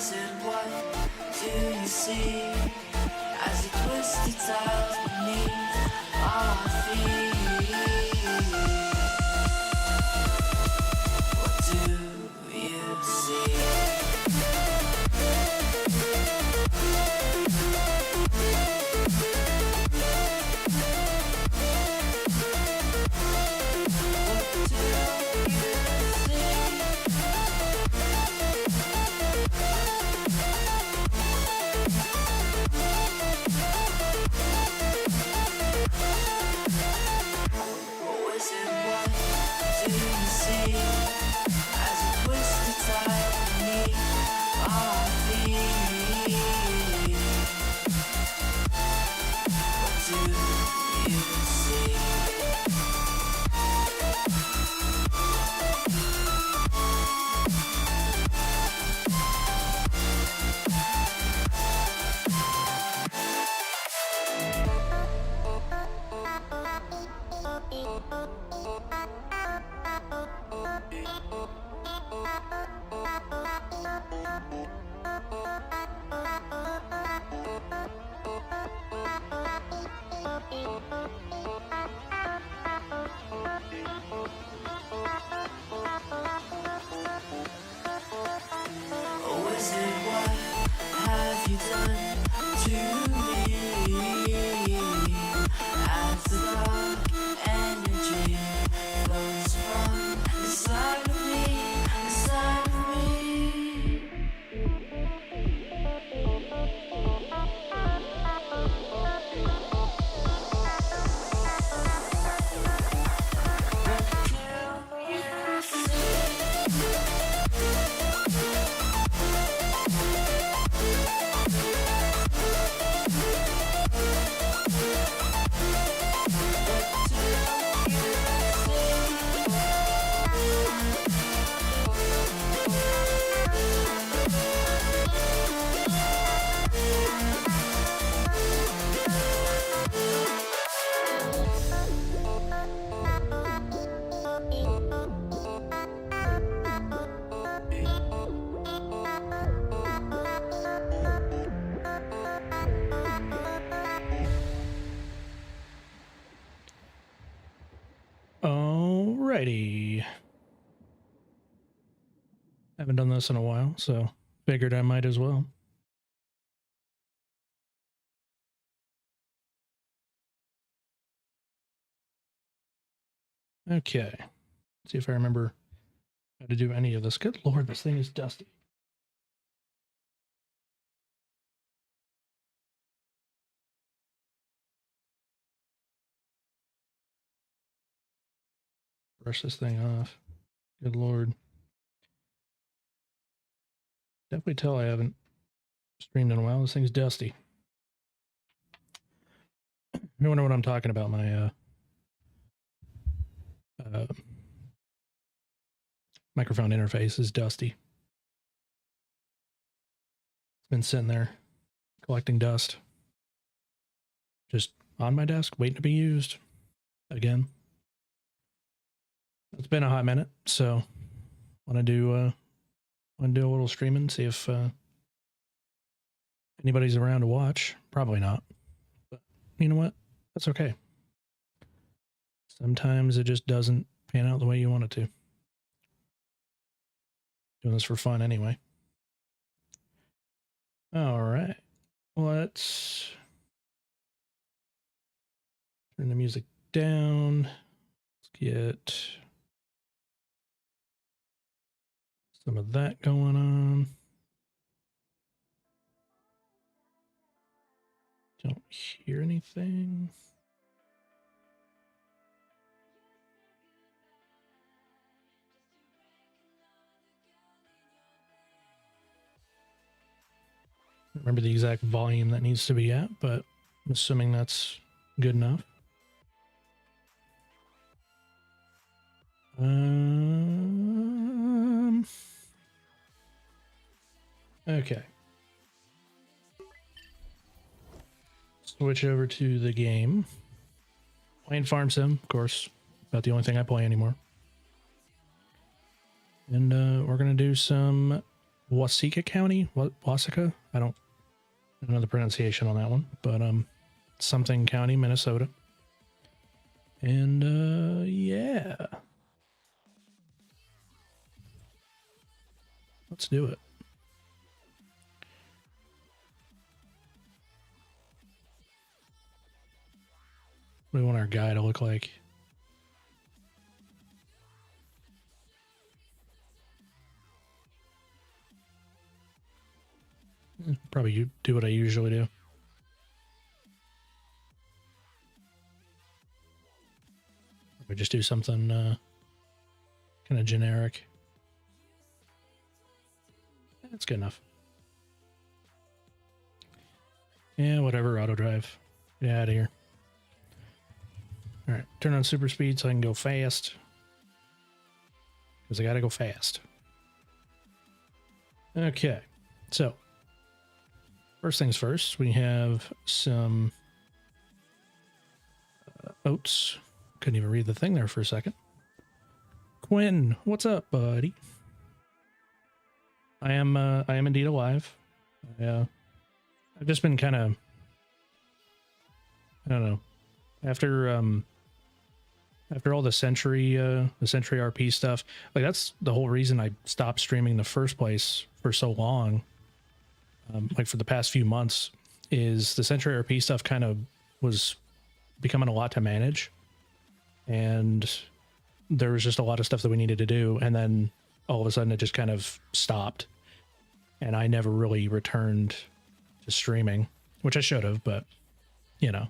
wizard, what do you see as you twist your tiles beneath our feet? What do you see? Alrighty. Haven't done this in a while, so figured I might as well. Okay. Let's see if I remember how to do any of this. Good lord, this thing is dusty. Brush this thing off. Good lord. Definitely tell I haven't streamed in a while. This thing's dusty. You wonder what I'm talking about. My microphone interface is dusty. It's been sitting there collecting dust. Just on my desk, waiting to be used again. It's been a hot minute, so want to do a little streaming, see if anybody's around to watch. Probably not, but you know what? That's okay. Sometimes it just doesn't pan out the way you want it to. Doing this for fun anyway. All right, let's turn the music down. Let's get some of that going on. Don't hear anything. Remember the exact volume that needs to be at, but I'm assuming that's good enough. Okay. Switch over to the game. Playing Farm Sim, of course. About the only thing I play anymore. And we're going to do some Waseca County, Waseca. I don't know the pronunciation on that one, but something county, Minnesota. And yeah, let's do it. What do we want our guy to look like? Probably you do what I usually do. Or just do something kind of generic. That's good enough. Yeah, whatever, auto drive. Get out of here. Alright, turn on super speed so I can go fast. Because I gotta go fast. Okay, so first things first, we have some oats. Couldn't even read the thing there for a second. Quinn, what's up, buddy? I am indeed alive. I've just been kind of, I don't know, after all the Century RP stuff. Like, that's the whole reason I stopped streaming in the first place for so long. Like, for the past few months, is the Century RP stuff kind of was becoming a lot to manage, and there was just a lot of stuff that we needed to do, and then all of a sudden it just kind of stopped, and I never really returned to streaming, which I should have, but you know.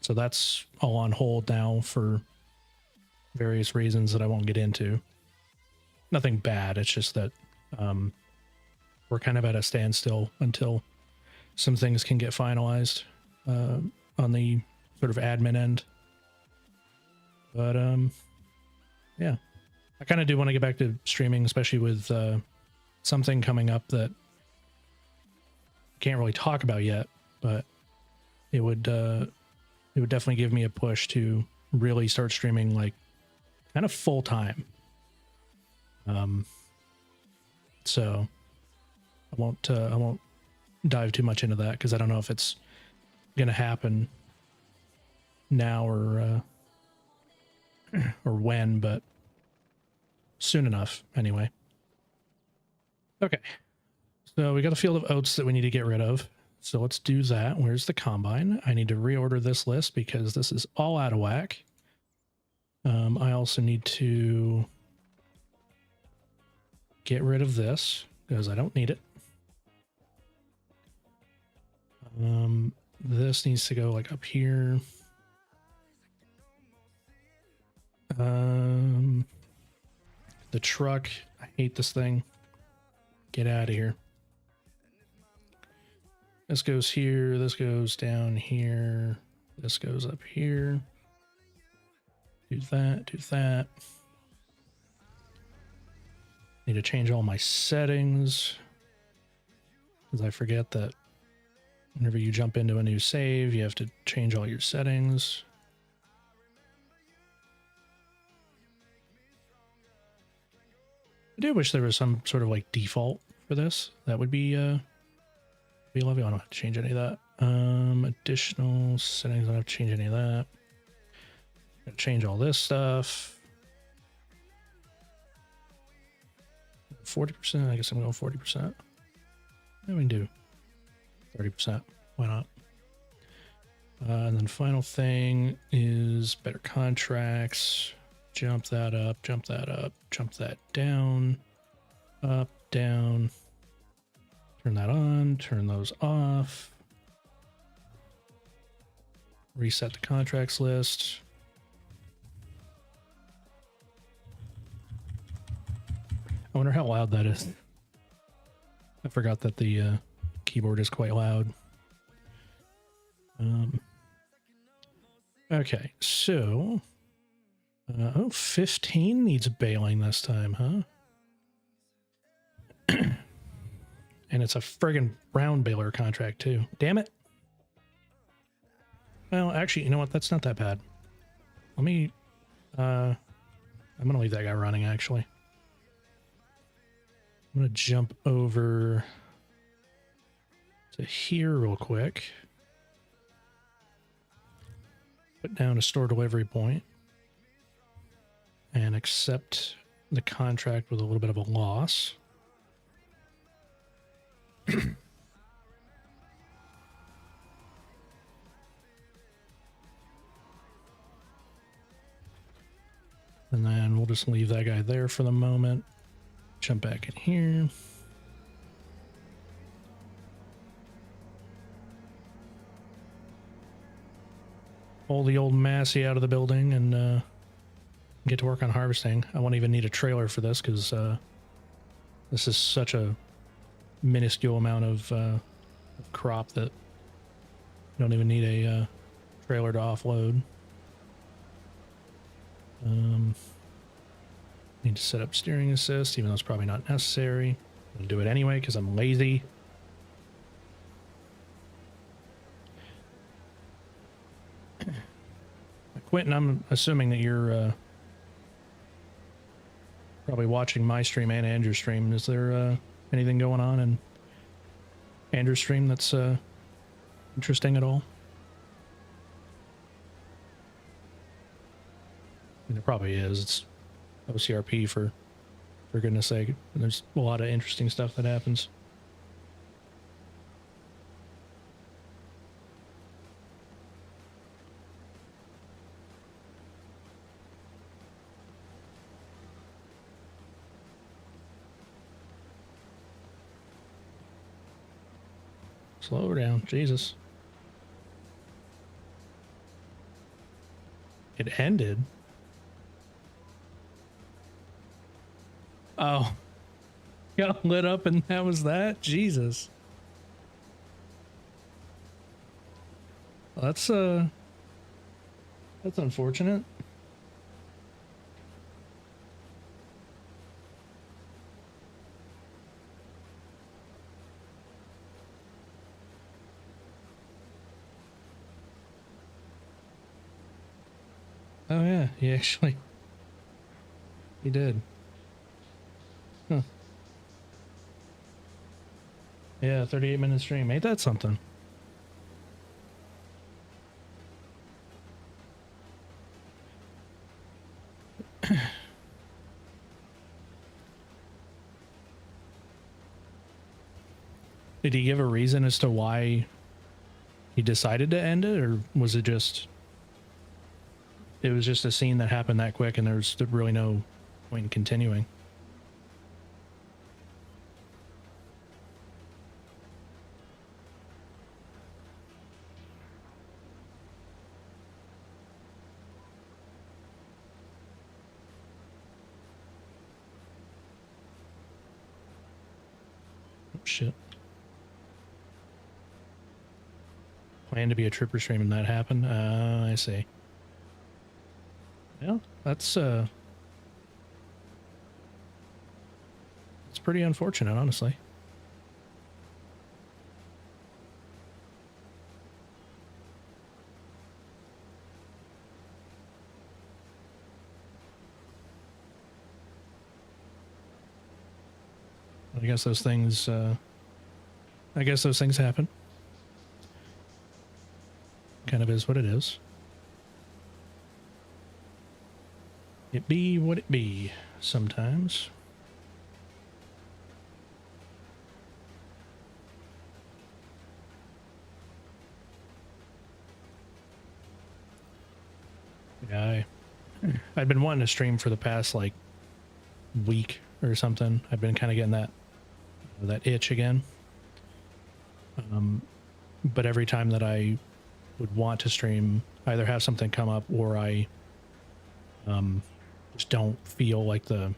So that's all on hold now for various reasons that I won't get into. Nothing bad, it's just that we're kind of at a standstill until some things can get finalized on the sort of admin end. But yeah, I kind of do want to get back to streaming, especially with something coming up that I can't really talk about yet, but it would definitely give me a push to really start streaming, like, kind of full time. So I won't dive too much into that because I don't know if it's gonna happen now or when, but soon enough anyway. Okay, so we got a field of oats that we need to get rid of, so let's do that. Where's the combine? I need to reorder this list because this is all out of whack. I also need to get rid of this because I don't need it. This needs to go like up here. The truck, I hate this thing. Get out of here. This goes here, this goes down here, this goes up here. Do that, do that. Need to change all my settings because I forget that whenever you jump into a new save, you have to change all your settings. I do wish there was some sort of like default for this. That would be lovely. I don't have to change any of that. Additional settings, I don't have to change any of that. Gotta change all this stuff. 40%, I guess I'm going 40%. Yeah, we can do 30%. Why not? And then final thing is better contracts. Jump that up, jump that up, jump that down, up, down. Turn that on, turn those off. Reset the contracts list. I wonder how loud that is. I forgot that the keyboard is quite loud. Okay, so 15 needs bailing this time, huh? And it's a friggin' brown baler contract too. Damn it. Well, actually, you know what? That's not that bad. Let me, I'm gonna leave that guy running, actually. I'm going to jump over to here real quick. Put down a store delivery point and accept the contract with a little bit of a loss. And then we'll just leave that guy there for the moment. Jump back in here. Pull the old Massey out of the building and get to work on harvesting. I won't even need a trailer for this because this is such a minuscule amount of crop that you don't even need a trailer to offload. Need to set up steering assist, even though it's probably not necessary. I'm gonna do it anyway because I'm lazy. Quentin, I'm assuming that you're probably watching my stream and Andrew's stream. Is there anything going on in Andrew's stream that's interesting at all? I mean, there probably is. It's OCRP for goodness sake. And there's a lot of interesting stuff that happens. Slow down, Jesus. It ended. Oh, got lit up and that was that? Jesus. Well, that's unfortunate. Oh yeah, he did. Huh. Yeah, 38-minute stream. Ain't that something? Did he give a reason as to why he decided to end it, or was it just a scene that happened that quick and there's really no point in continuing? Oh, shit. Planned to be a trooper stream and that happened? I see. Yeah, that's it's pretty unfortunate, honestly. I guess those things happen. Kind of is what it is. It be what it be sometimes. Yeah, I'd been wanting to stream for the past like week or something. I've been kind of getting that itch again. But every time that I would want to stream, either have something come up or I just don't feel like the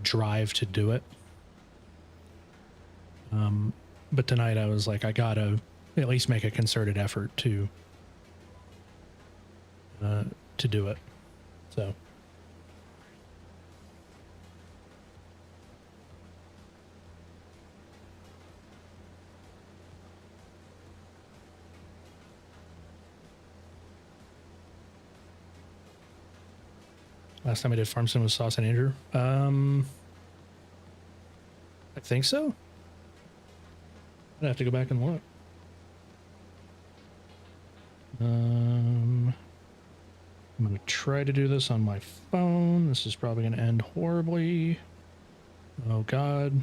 drive to do it. But tonight I was like, I gotta at least make a concerted effort to do it. So last time I did Farm Sim was Sauce and Andrew. I think so. I'd have to go back and look. I'm gonna try to do this on my phone. This is probably gonna end horribly. Oh God.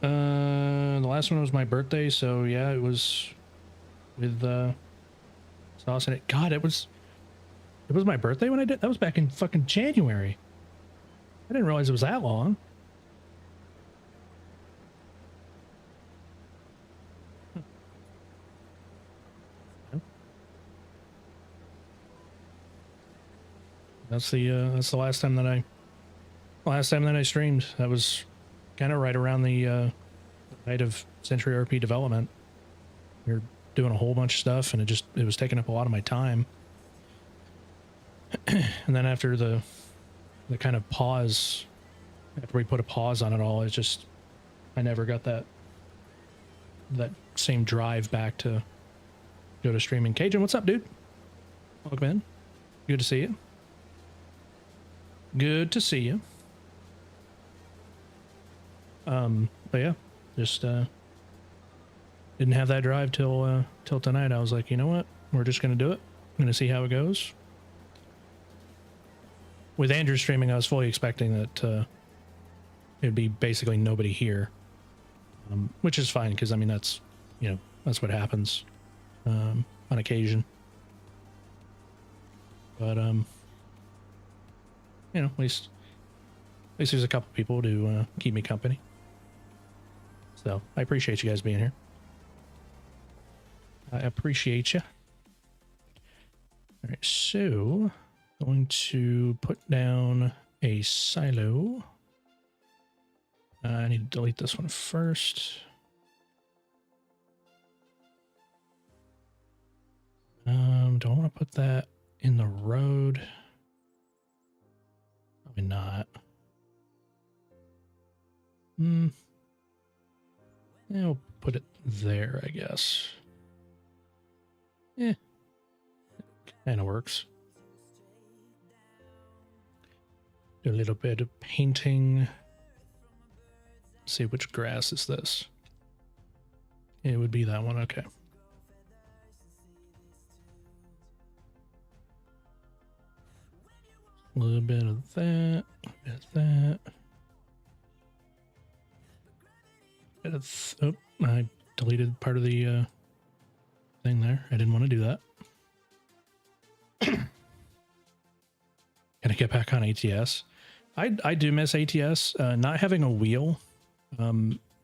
The last one was my birthday, so yeah, it was with sauce in it. God, it was my birthday when I did. That was back in fucking January. I didn't realize it was that long. That's the last time that I streamed. That was kind of right around the night of Century RP development. We were doing a whole bunch of stuff, and it was taking up a lot of my time. And then after the kind of pause, after we put a pause on it all, I never got that same drive back to go to streaming. Cajun, what's up, dude? Welcome in. Good to see you. Good to see you. But yeah, just didn't have that drive till tonight. I was like, you know what? We're just gonna do it. I'm gonna see how it goes. With Andrew streaming, I was fully expecting that it'd be basically nobody here, which is fine because I mean that's what happens on occasion. But at least there's a couple people to keep me company. So I appreciate you guys being here. I appreciate you. All right, so going to put down a silo. I need to delete this one first. Do I want to put that in the road? Probably not. Yeah, we'll put it there, I guess. Yeah, kind of works. Do a little bit of painting. Let's see, which grass is this? It would be that one, okay. A little bit of that, a bit of that. Oh, I deleted part of the thing there. I didn't want to do that. Gonna get back on ATS. I do miss ATS. Not having a wheel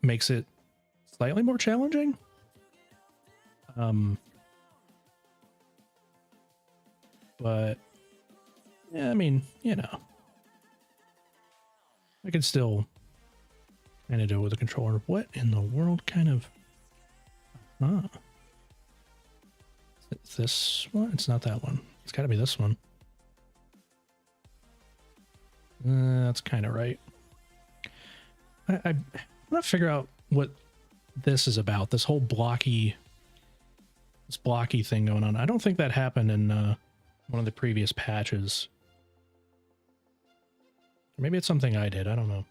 makes it slightly more challenging. But yeah, I mean, I can still kind of do it with a controller. What in the world kind of... Is it this one? It's not that one. It's got to be this one. That's kind of right. I want to figure out what this is about. This whole blocky thing going on. I don't think that happened in one of the previous patches. Maybe it's something I did. I don't know.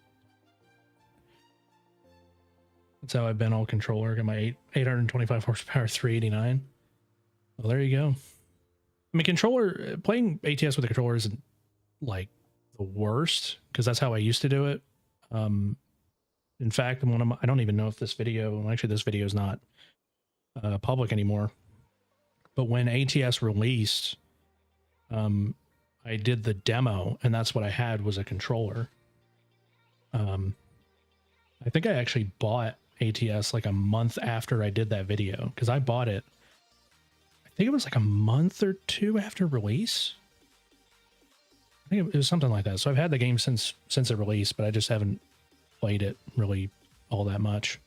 That's how I've been all controller. Got my 825 horsepower 389. Well, there you go. I mean, playing ATS with a controller isn't like the worst because that's how I used to do it. In fact, I don't even know if this video, actually this video is not public anymore. But when ATS released, I did the demo, and that's what I had was a controller. I think I actually bought ATS like a month after I did that video because I bought it. I think it was like a month or two after release. I think it was something like that. So I've had the game since it released, but I just haven't played it really all that much.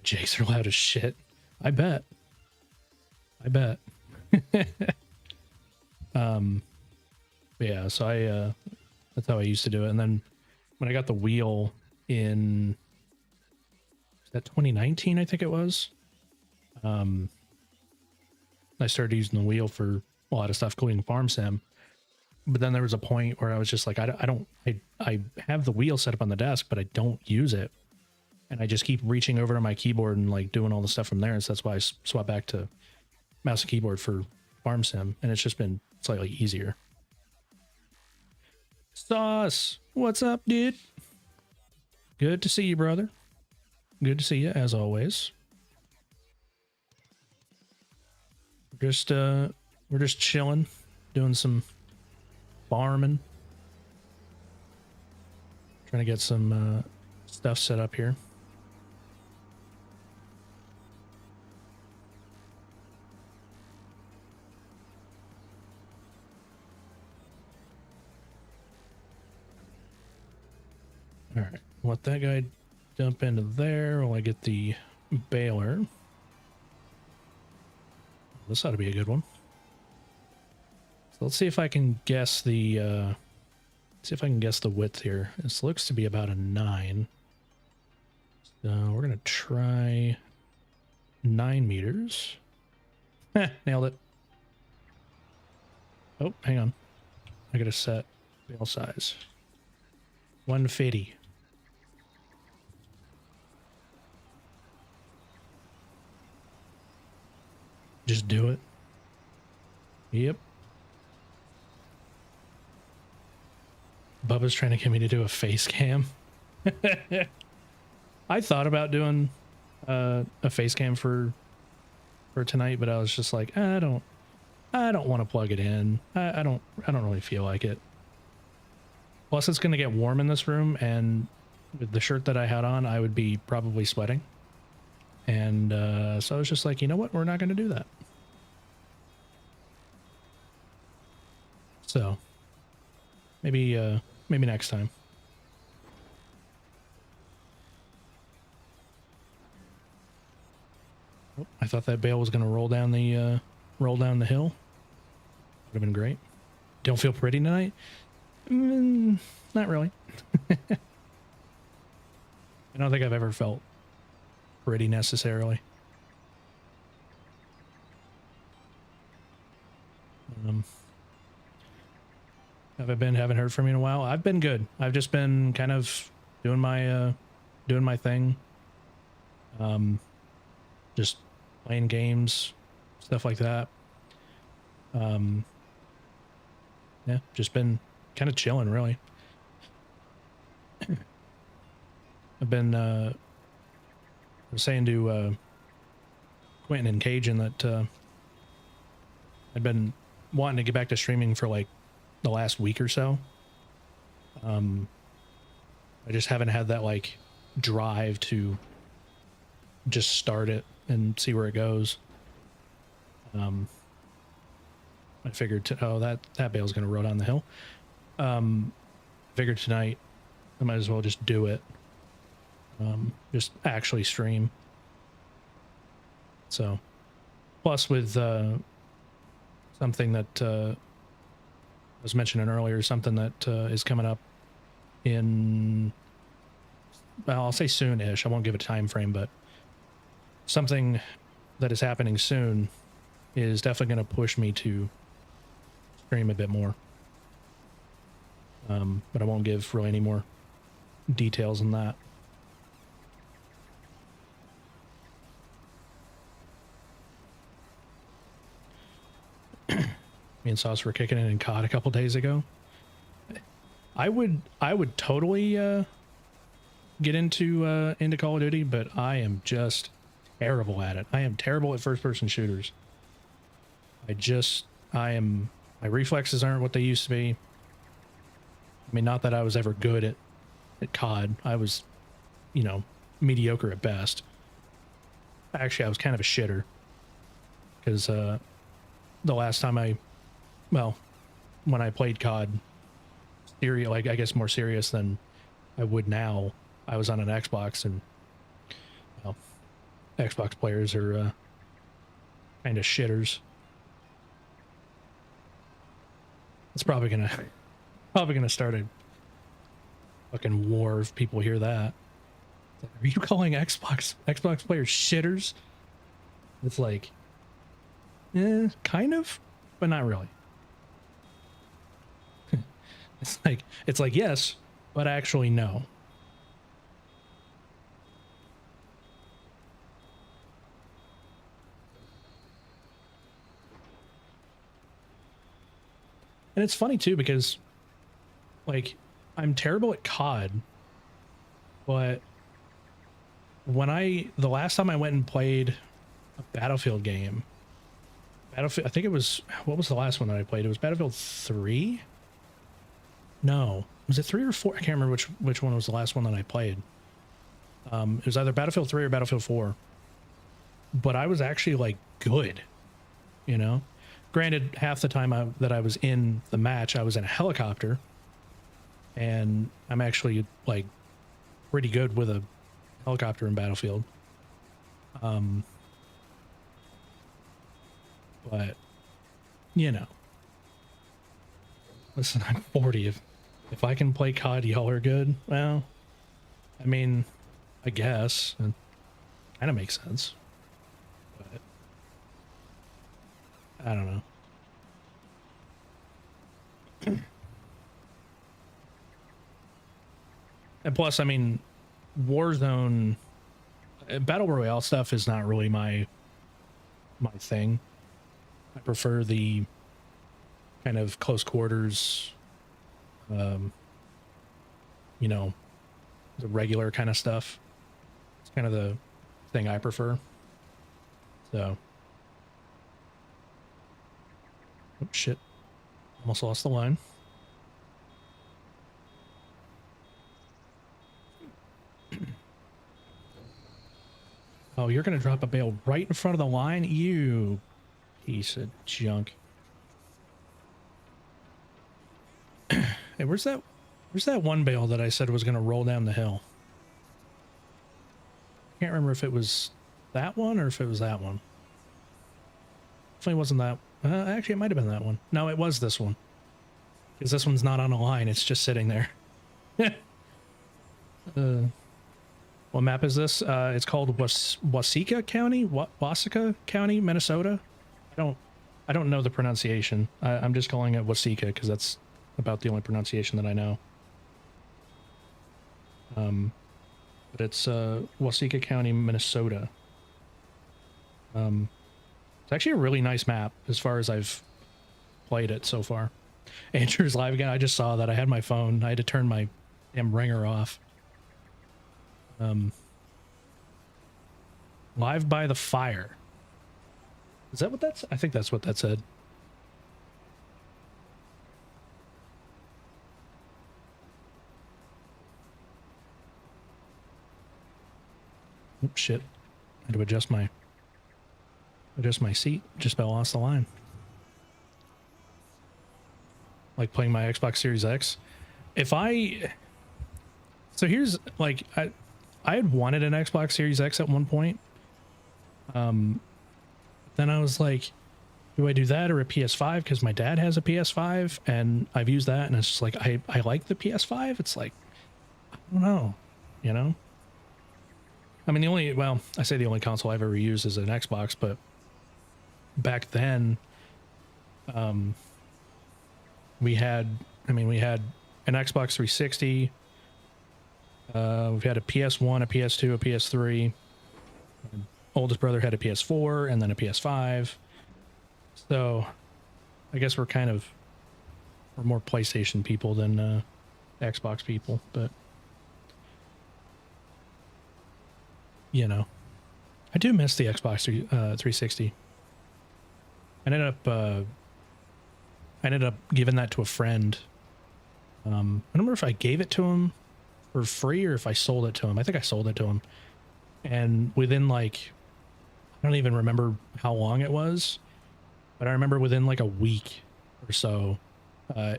Jakes are loud as shit. I bet. Yeah, so that's how I used to do it. And then when I got the wheel in, was that 2019, I think it was? I started using the wheel for a lot of stuff, including Farm Sim. But then there was a point where I was just like, I have the wheel set up on the desk, but I don't use it. And I just keep reaching over to my keyboard and like doing all the stuff from there. And so that's why I swap back to mouse and keyboard for Farm Sim. And it's just been slightly easier. Sauce, what's up, dude? Good to see you, brother. Good to see you, as always. We're just chilling, doing some farming, trying to get some stuff set up here. All right, let that guy dump into there while I get the baler. This ought to be a good one. So let's see if I can guess the width here. This looks to be about a 9. So we're gonna try 9 meters. Nailed it. Oh, hang on. I gotta set bale size. 150. Just do it. Yep. Bubba's trying to get me to do a face cam. I thought about doing a face cam for tonight, but I was just like, I don't want to plug it in. I don't really feel like it. Plus, it's going to get warm in this room, and with the shirt that I had on, I would be probably sweating. And so I was just like, you know what? We're not going to do that. So maybe next time. Oh, I thought that bale was going to roll down the hill. Would have been great. Don't feel pretty tonight? Not really. I don't think I've ever felt pretty necessarily. Haven't heard from you in a while. I've been good. I've just been kind of doing my thing. Just playing games, stuff like that. Yeah, just been kind of chilling, really. I've been I was saying to Quentin and Cajun that I'd been wanting to get back to streaming for like the last week or so. I just haven't had that like drive to just start it and see where it goes. I figured that bale's gonna roll down the hill. Figured tonight I might as well just do it. Just actually stream. So plus with something that I was mentioning earlier, something that is coming up in, well, I'll say soon-ish. I won't give a time frame, but something that is happening soon is definitely going to push me to stream a bit more. But I won't give really any more details on that. Me and Sauce were kicking it in COD a couple days ago. I would totally get into Call of Duty, but I am just terrible at it. I am terrible at first-person shooters. My reflexes aren't what they used to be. I mean, not that I was ever good at COD. I was, mediocre at best. Actually, I was kind of a shitter. Because the last time when I played COD, I guess more serious than I would now, I was on an Xbox, and well, Xbox players are kind of shitters. It's probably gonna start a fucking war if people hear that. Are you calling Xbox players shitters? It's like, kind of, but not really. It's like yes, but actually no. And it's funny too because like I'm terrible at COD, but the last time I went and played a Battlefield game, Battlefield, I think it was, what was the last one that I played? It was Battlefield 3? No. Was it 3 or 4? I can't remember which one was the last one that I played. It was either Battlefield 3 or Battlefield 4. But I was actually like good, you know? Granted, half the time that I was in the match, I was in a helicopter. And I'm actually like pretty good with a helicopter in Battlefield. But you know, listen, I'm 40. If I can play COD, y'all are good. Well, I mean, I guess it kind of makes sense, but I don't know. And plus, I mean, Warzone, Battle Royale stuff is not really my thing. I prefer the kind of close quarters, you know, the regular kind of stuff. It's kind of the thing I prefer. So, oh shit, almost lost the line. Oh, you're gonna drop a bale right in front of the line, you piece of junk. Hey, where's that one bale that I said was gonna roll down the hill? I can't remember if it was that one or if it was that one. Definitely wasn't that. Actually, it might have been that one. No, it was this one. Because this one's not on a line. It's just sitting there. What map is this? It's called Waseca County? Waseca County, Minnesota? I don't know the pronunciation. I'm just calling it Waseca because that's about the only pronunciation that I know. But it's Waseca County, Minnesota. It's actually a really nice map as far as I've played it so far. Andrew's live again. I just saw that. I had my phone. I had to turn my damn ringer off. Live by the fire. Is that what that's? I think that's what that said. Oops, shit. I had to adjust my seat. Just about lost the line. Like playing my Xbox Series X. So here's like I had wanted an Xbox Series X at one point. Then I was like, do I do that or a PS5? Because my dad has a PS5 and I've used that and it's just like I like the PS5. It's like I don't know, you know? I mean I say the only console I've ever used is an Xbox, but back then we had an Xbox 360. We've had a PS1, a PS2, a PS3. My oldest brother had a PS4 and then a PS5. So I guess we're more PlayStation people than Xbox people, but you know, I do miss the Xbox 360. I ended up giving that to a friend. I don't remember if I gave it to him for free or if I sold it to him. I think I sold it to him. And within like, I don't even remember how long it was, but I remember within like a week or so,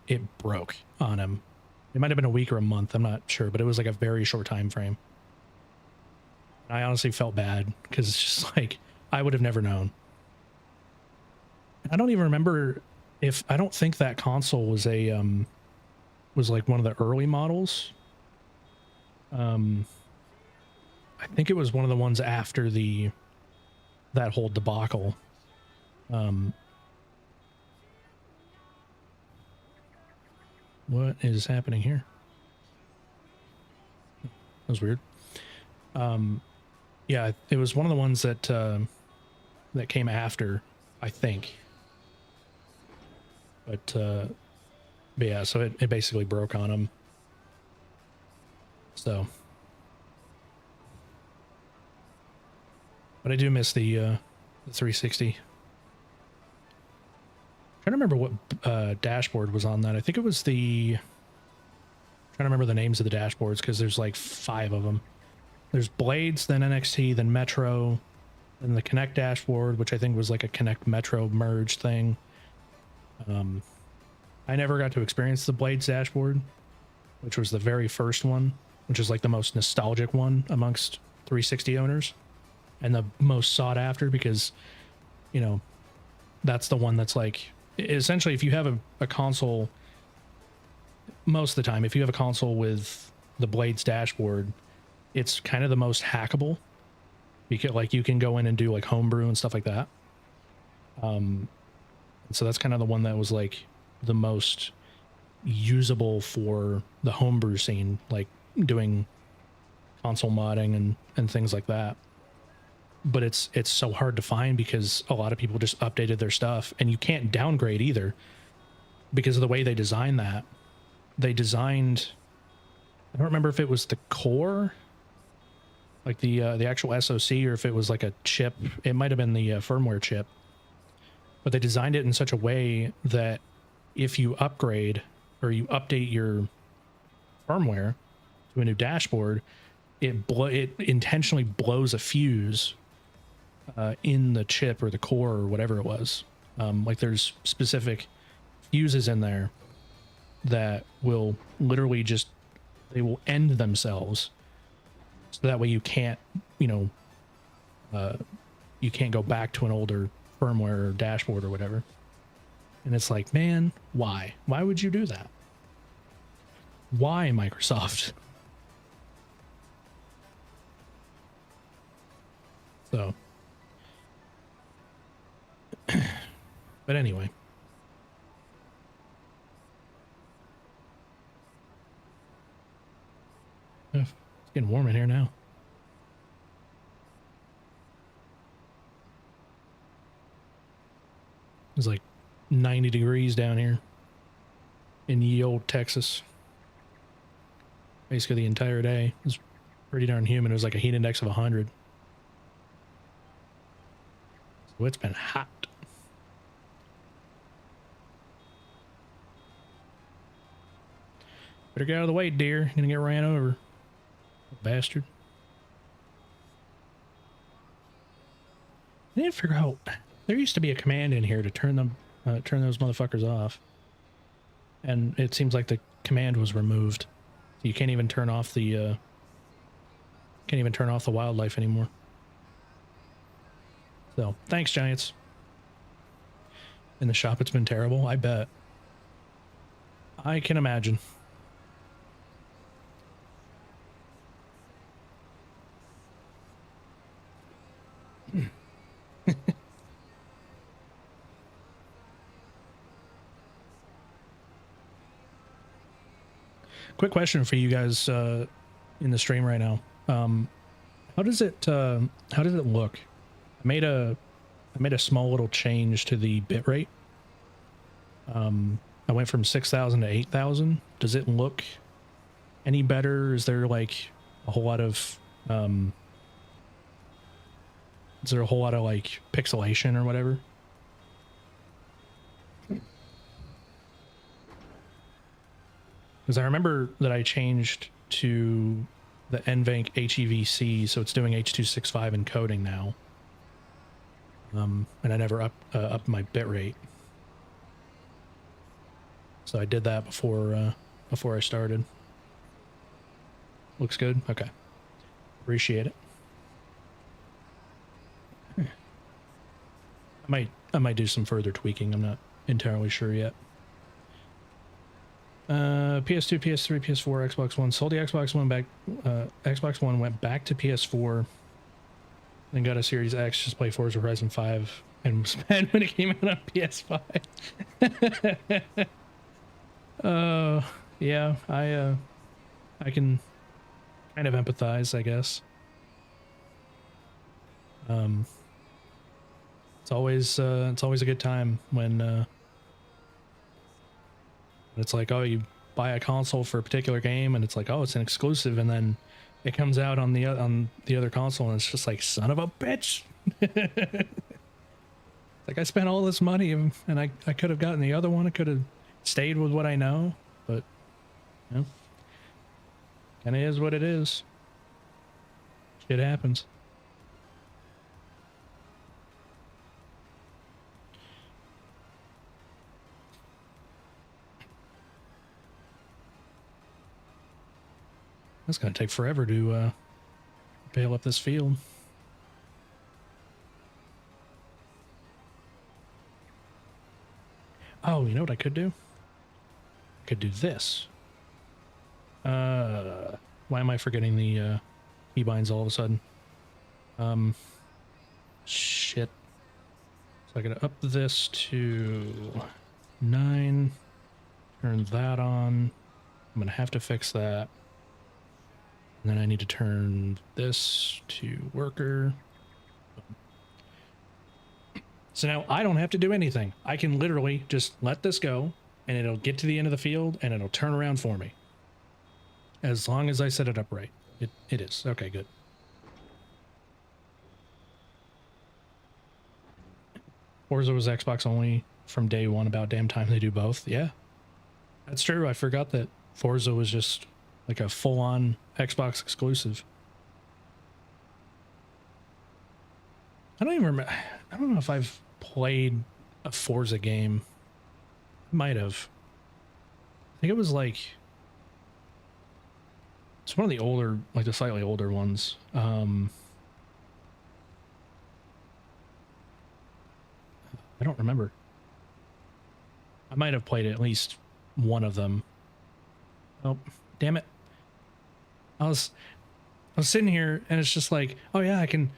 it broke on him. It might have been a week or a month. I'm not sure, but it was like a very short time frame. I honestly felt bad because it's just like, I would have never known. I don't even remember I don't think that console was was like one of the early models. I think it was one of the ones after that whole debacle. What is happening here? That was weird. Yeah, it was one of the ones that that came after, I think. But yeah, so it basically broke on him. So, but I do miss the 360. Trying to remember what dashboard was on that. I think it was the. Trying to remember the names of the dashboards because there's like 5 of them. There's Blades, then NXT, then Metro, then the Connect dashboard, which I think was like a Connect Metro merge thing. I never got to experience the Blades dashboard, which was the very first one, which is like the most nostalgic one amongst 360 owners and the most sought after because, you know, that's the one that's like, essentially, if you have a console, most of the time, if you have a console with the Blades dashboard, it's kind of the most hackable because like you can go in and do like homebrew and stuff like that. So that's kind of the one that was like the most usable for the homebrew scene, like doing console modding and things like that. But it's so hard to find because a lot of people just updated their stuff, and you can't downgrade either because of the way they designed that. They designed, I don't remember if it was the core, like the actual SoC, or if it was like a chip. It might have been the firmware chip, but they designed it in such a way that if you upgrade or you update your firmware to a new dashboard, it intentionally blows a fuse in the chip or the core or whatever it was. Like there's specific fuses in there that will literally just, they will end themselves. So that way you can't, you know, you can't go back to an older firmware or dashboard or whatever. And it's like, man, why? Why would you do that? Why, Microsoft? So, but anyway. It's getting warm in here now. It's like 90 degrees down here in ye old Texas. Basically the entire day. It was pretty darn humid. It was like a heat index of 100. So it's been hot. Better get out of the way, dear. You're gonna get ran over. Bastard. I need to figure out. There used to be a command in here to turn those motherfuckers off, and it seems like the command was removed. You can't even turn off the wildlife anymore. So thanks, Giants. In the shop, it's been terrible. I bet. I can imagine. Quick question for you guys in the stream right now. How does it look? I made a small little change to the bitrate. I went from 6,000 to 8,000. Does it look any better? Is there like a whole lot of like pixelation or whatever? Because I remember that I changed to the NVENC HEVC, so it's doing H.265 encoding now. And I never upped my bitrate. So I did that before I started. Looks good? Okay. Appreciate it. I might do some further tweaking. I'm not entirely sure yet. PS2, PS3, PS4, Xbox One. Sold the Xbox One back. Xbox One went back to PS4. Then got a Series X. Just play Forza Horizon 5 and was mad when it came out on PS5. Yeah, I can kind of empathize, I guess. Um, it's always a good time when it's like, oh, you buy a console for a particular game and it's like, oh, it's an exclusive, and then it comes out on on the other console and it's just like, son of a bitch. Like, I spent all this money and I could have gotten the other one. I could have stayed with what I know, but you know, kind of is what it is. Shit happens. It's gonna take forever to bail up this field. Oh, you know what I could do? I could do this. Why am I forgetting the keybinds all of a sudden? Shit. So I gotta up this to 9. Turn that on. I'm gonna have to fix that. And then I need to turn this to worker. So now I don't have to do anything. I can literally just let this go and it'll get to the end of the field and it'll turn around for me. As long as I set it up right. It is. Okay, good. Forza was Xbox only from day one. About damn time they do both. Yeah, that's true. I forgot that Forza was just like a full-on Xbox exclusive. I don't even remember. I don't know if I've played a Forza game. Might have. I think it was like, it's one of the older, like the slightly older ones. I don't remember. I might have played at least one of them. Oh, damn it. I was sitting here and it's just like, oh yeah, I can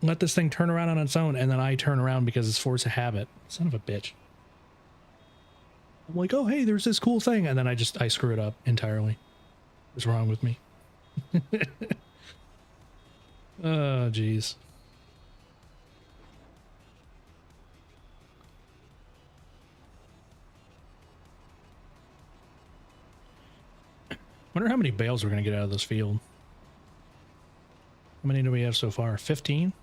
let this thing turn around on its own, and then I turn around because it's force of habit. Son of a bitch. I'm like, oh hey, there's this cool thing, and then I screw it up entirely. What's wrong with me? Oh jeez. Wonder how many bales we're gonna get out of this field. How many do we have so far? 15?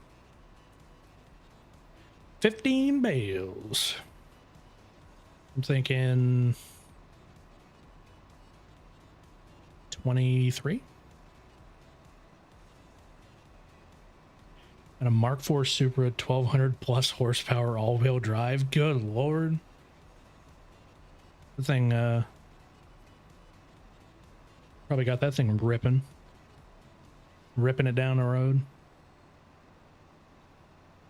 15 bales. I'm thinking 23. And a Mark IV Supra 1200 plus horsepower all-wheel drive. Good lord. The thing probably got that thing ripping it down the road,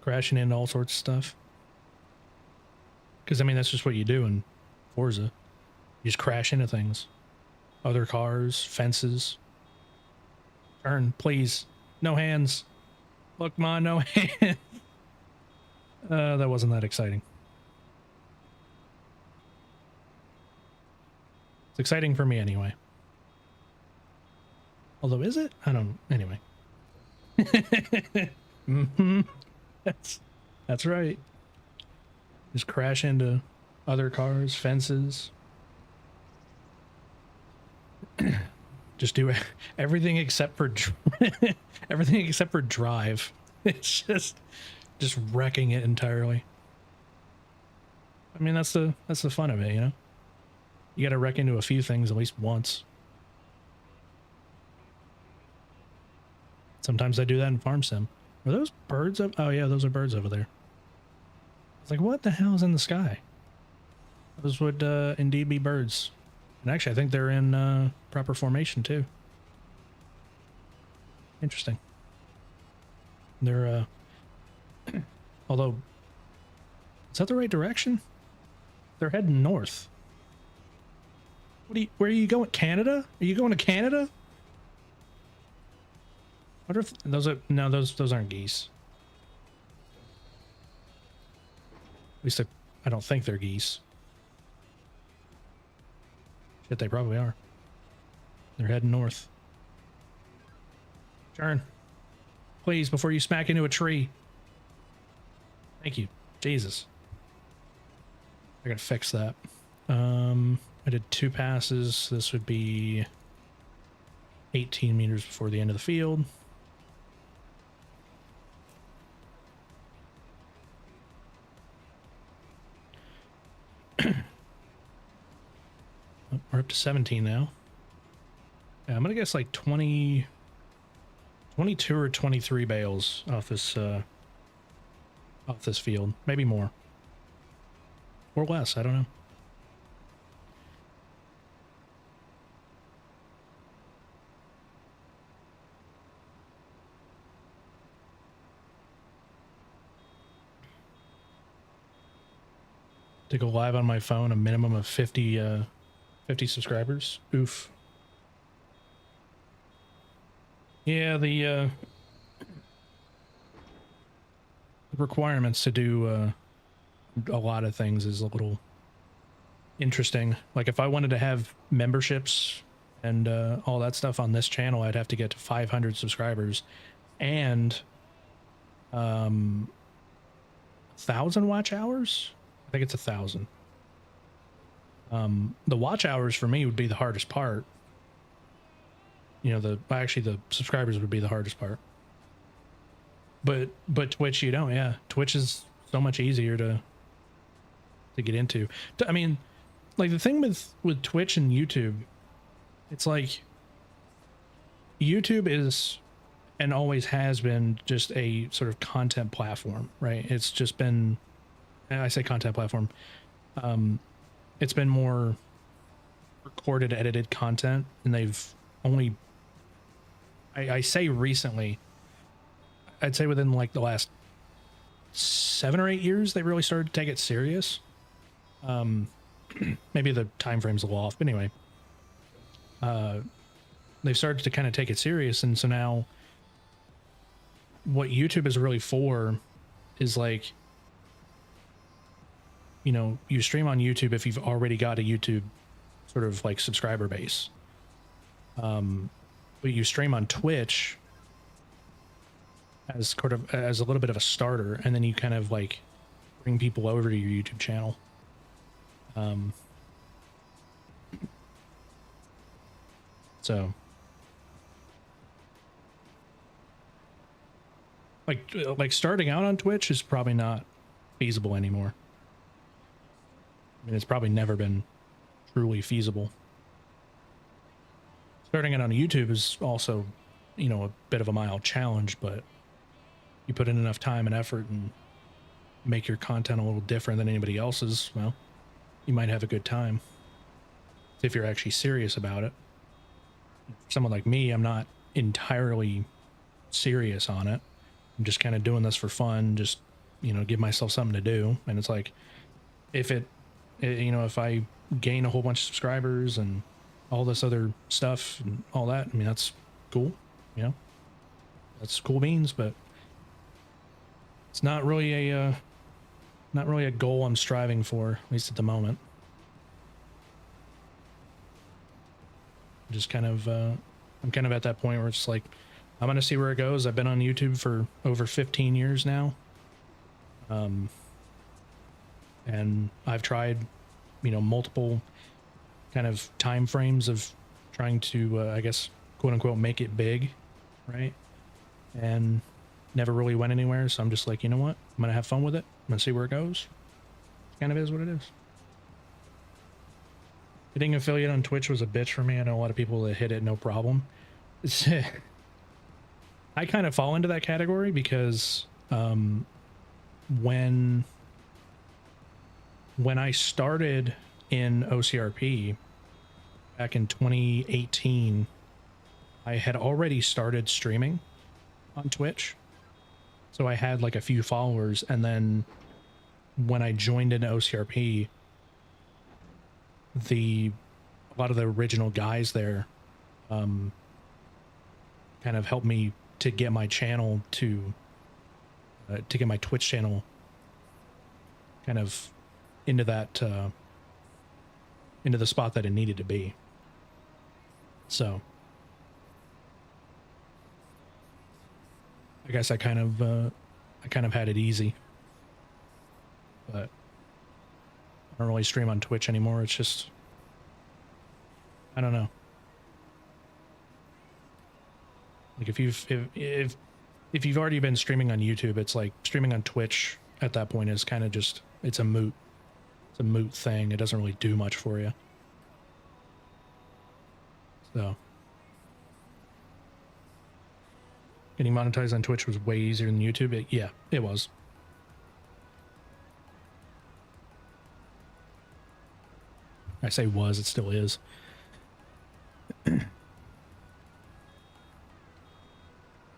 crashing into all sorts of stuff. Because I mean, that's just what you do in Forza. You just crash into things, other cars, fences. Turn, please. No hands. Look, ma, no hands. That wasn't that exciting. It's exciting for me anyway. Although, is it? I don't. Anyway. Mm-hmm. That's right. Just crash into other cars, fences. Just do everything except for everything except for drive. It's just wrecking it entirely. I mean, that's the fun of it, you know. You got to wreck into a few things at least once. Sometimes I do that in Farm Sim. Are those birds up? Oh yeah, those are birds over there. It's like, what the hell is in the sky? Those would indeed be birds. And actually, I think they're in proper formation too. Interesting. They're although, is that the right direction? They're heading north. Where are you going? Canada? Are you going to Canada? I wonder if those are, no, those aren't geese. At least I don't think they're geese. Shit, they probably are. They're heading north. Turn. Please, before you smack into a tree. Thank you. Jesus. I gotta fix that. I did 2 passes. This would be 18 meters before the end of the field. We're up to 17 now. Yeah, I'm gonna guess like 20, 22 or 23 bales off this field, maybe more or less. I don't know. To go live on my phone, a minimum of 50 subscribers. Oof. Yeah, the requirements to do a lot of things is a little interesting. Like if I wanted to have memberships and all that stuff on this channel, I'd have to get to 500 subscribers and 1,000 watch hours. I think it's 1,000. The watch hours for me would be the hardest part. You know, actually the subscribers would be the hardest part. But Twitch, you don't. Yeah, Twitch is so much easier to get into. I mean, like the thing with Twitch and YouTube, it's like YouTube is and always has been just a sort of content platform, right? It's just been, I say content platform, it's been more recorded, edited content, and they've only, I say recently, I'd say within like the last 7 or 8 years, they really started to take it serious. Maybe the time frame's a little off, but anyway, they've started to kind of take it serious. And so now what YouTube is really for is like, you know, you stream on YouTube if you've already got a YouTube sort of like subscriber base. But you stream on Twitch as sort of as a little bit of a starter, and then you kind of like bring people over to your YouTube channel. So like starting out on Twitch is probably not feasible anymore. I mean, it's probably never been truly feasible. Starting it on YouTube is also, you know, a bit of a mild challenge, but you put in enough time and effort and make your content a little different than anybody else's, well, you might have a good time if you're actually serious about it. For someone like me, I'm not entirely serious on it. I'm just kind of doing this for fun, just, you know, give myself something to do. And it's like, if you know, if I gain a whole bunch of subscribers and all this other stuff and all that, I mean, that's cool, you know, that's cool beans, but it's not really a goal I'm striving for, at least at the moment. Just kind of, I'm kind of at that point where it's like, I'm going to see where it goes. I've been on YouTube for over 15 years now. And I've tried, you know, multiple kind of time frames of trying to, I guess, quote unquote, make it big, right? And never really went anywhere. So I'm just like, you know what? I'm going to have fun with it. I'm going to see where it goes. It kind of is what it is. Hitting affiliate on Twitch was a bitch for me. I know a lot of people that hit it no problem. I kind of fall into that category because when I started in OCRP back in 2018, I had already started streaming on Twitch. So I had like a few followers, and then when I joined into OCRP, a lot of the original guys there kind of helped me to get my channel to get my Twitch channel kind of into that into the spot that it needed to be. So I guess I kind of had it easy. But I don't really stream on Twitch anymore. It's just, I don't know. Like if you've already been streaming on YouTube, it's like streaming on Twitch at that point is kind of just, it's a moot thing. It doesn't really do much for you. So getting monetized on Twitch was way easier than YouTube. Yeah, it was. I say was, it still is.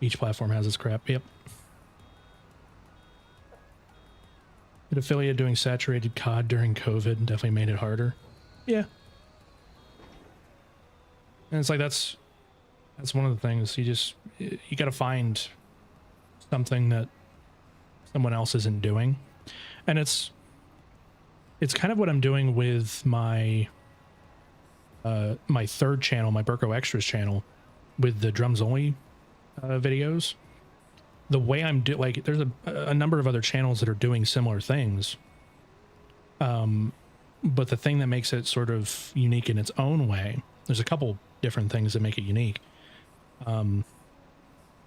Each platform has its crap. Yep. An affiliate doing saturated COD during COVID definitely made it harder. Yeah. And it's like that's one of the things. You got to find something that someone else isn't doing. And it's kind of what I'm doing with my my third channel, my Burko Extras channel, with the drums only videos. The way I'm like, there's a number of other channels that are doing similar things. But the thing that makes it sort of unique in its own way, there's a couple different things that make it unique.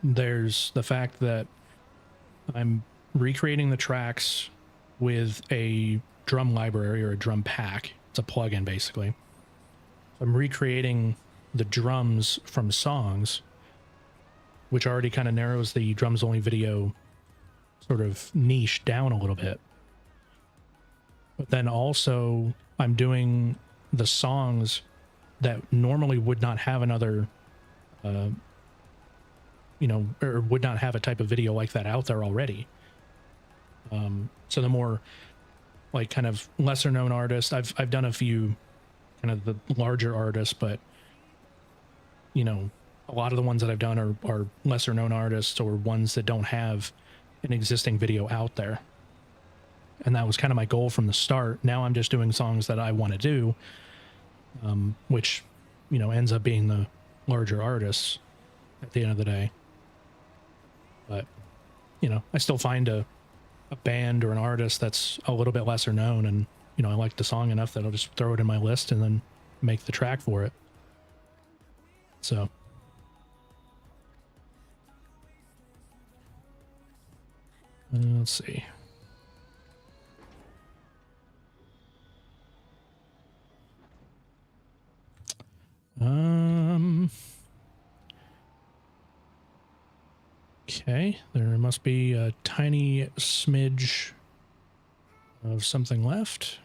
There's the fact that I'm recreating the tracks with a drum library or a drum pack. It's a plugin basically. I'm recreating the drums from songs, which already kind of narrows the drums only video sort of niche down a little bit. But then also I'm doing the songs that normally would not have another, or would not have a type of video like that out there already. So the more like kind of lesser known artists, I've done a few kind of the larger artists, but you know, a lot of the ones that I've done are lesser known artists or ones that don't have an existing video out there. And that was kind of my goal from the start. Now I'm just doing songs that I want to do, which, you know, ends up being the larger artists at the end of the day. But, you know, I still find a band or an artist that's a little bit lesser known, and, you know, I like the song enough that I'll just throw it in my list and then make the track for it. So let's see. Okay, there must be a tiny smidge of something left.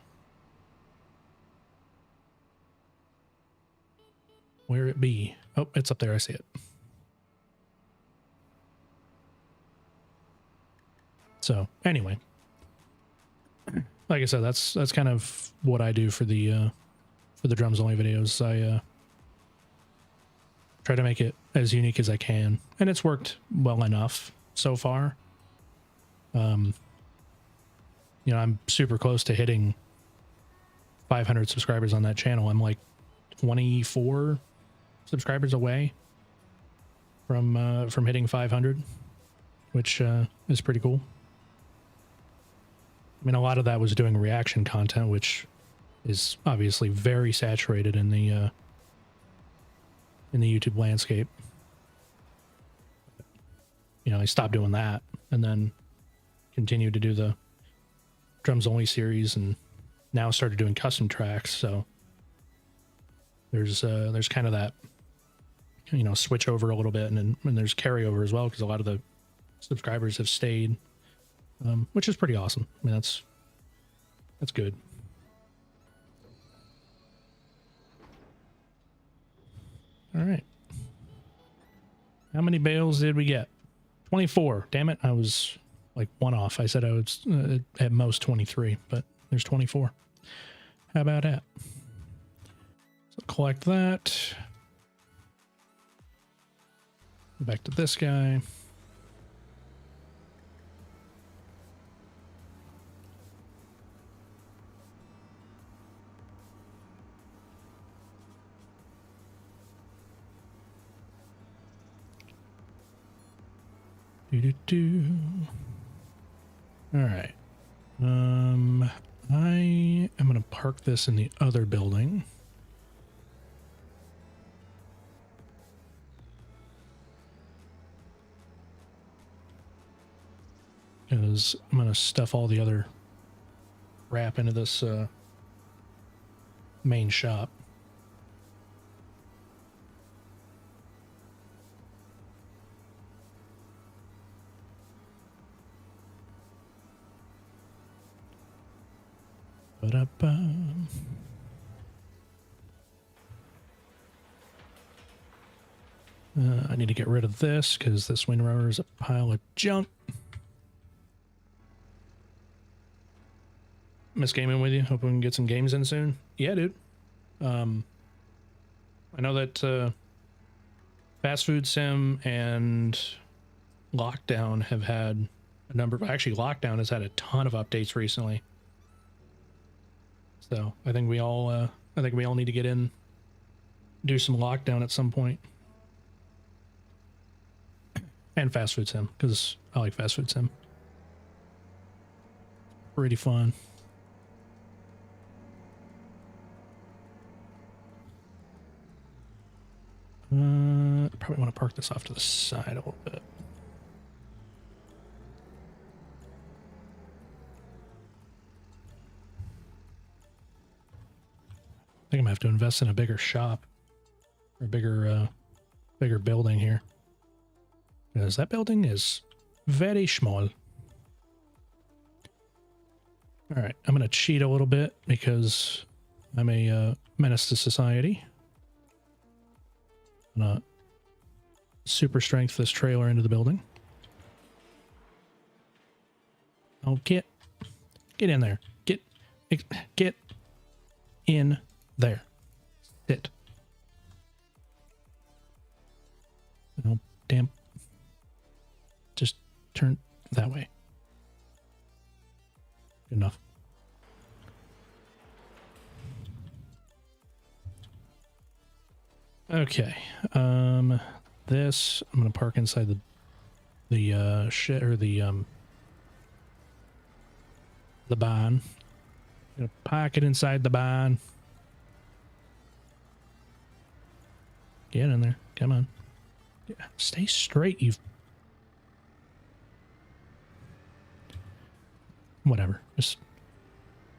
Where it be? Oh, it's up there. I see it. So anyway, like I said, that's kind of what I do for the drums only videos. I try to make it as unique as I can, and it's worked well enough so far. You know, I'm super close to hitting 500 subscribers on that channel. I'm like 24 subscribers away from hitting 500, which is pretty cool. I mean, a lot of that was doing reaction content, which is obviously very saturated in the YouTube landscape. You know, I stopped doing that and then continued to do the drums only series, and now started doing custom tracks. So there's kind of that, you know, switch over a little bit, and there's carryover as well, because a lot of the subscribers have stayed, which is pretty awesome. I mean, that's good. All right. How many bales did we get? 24. Damn it. I was like one off. I said I was at most 23, but there's 24. How about that? So collect that. Back to this guy. Do. All right. I am going to park this in the other building. Because I'm going to stuff all the other crap into this main shop. Ba-da-ba. I need to get rid of this because this windrower is a pile of junk. Miss gaming with you. Hope we can get some games in soon. Yeah, dude. I know that Fast Food Sim and Lockdown have had a number of... Actually, Lockdown has had a ton of updates recently. So I think we all need to get in, do some Lockdown at some point. And Fast Food Sim, because I like Fast Food Sim. Pretty fun. Probably want to park this off to the side a little bit. I think I'm gonna have to invest in a bigger shop, or a bigger building here, because that building is very small. All right, I'm gonna cheat a little bit because I'm a menace to society. I'm gonna super strength this trailer into the building. Oh, get in there. Get in there. Sit. Oh, damn. Just turn that way. Good enough. Okay. This I'm gonna park inside the shit, or the barn. Gonna park it inside the barn. Get in there. Come on. Yeah, stay straight, you... Whatever. Just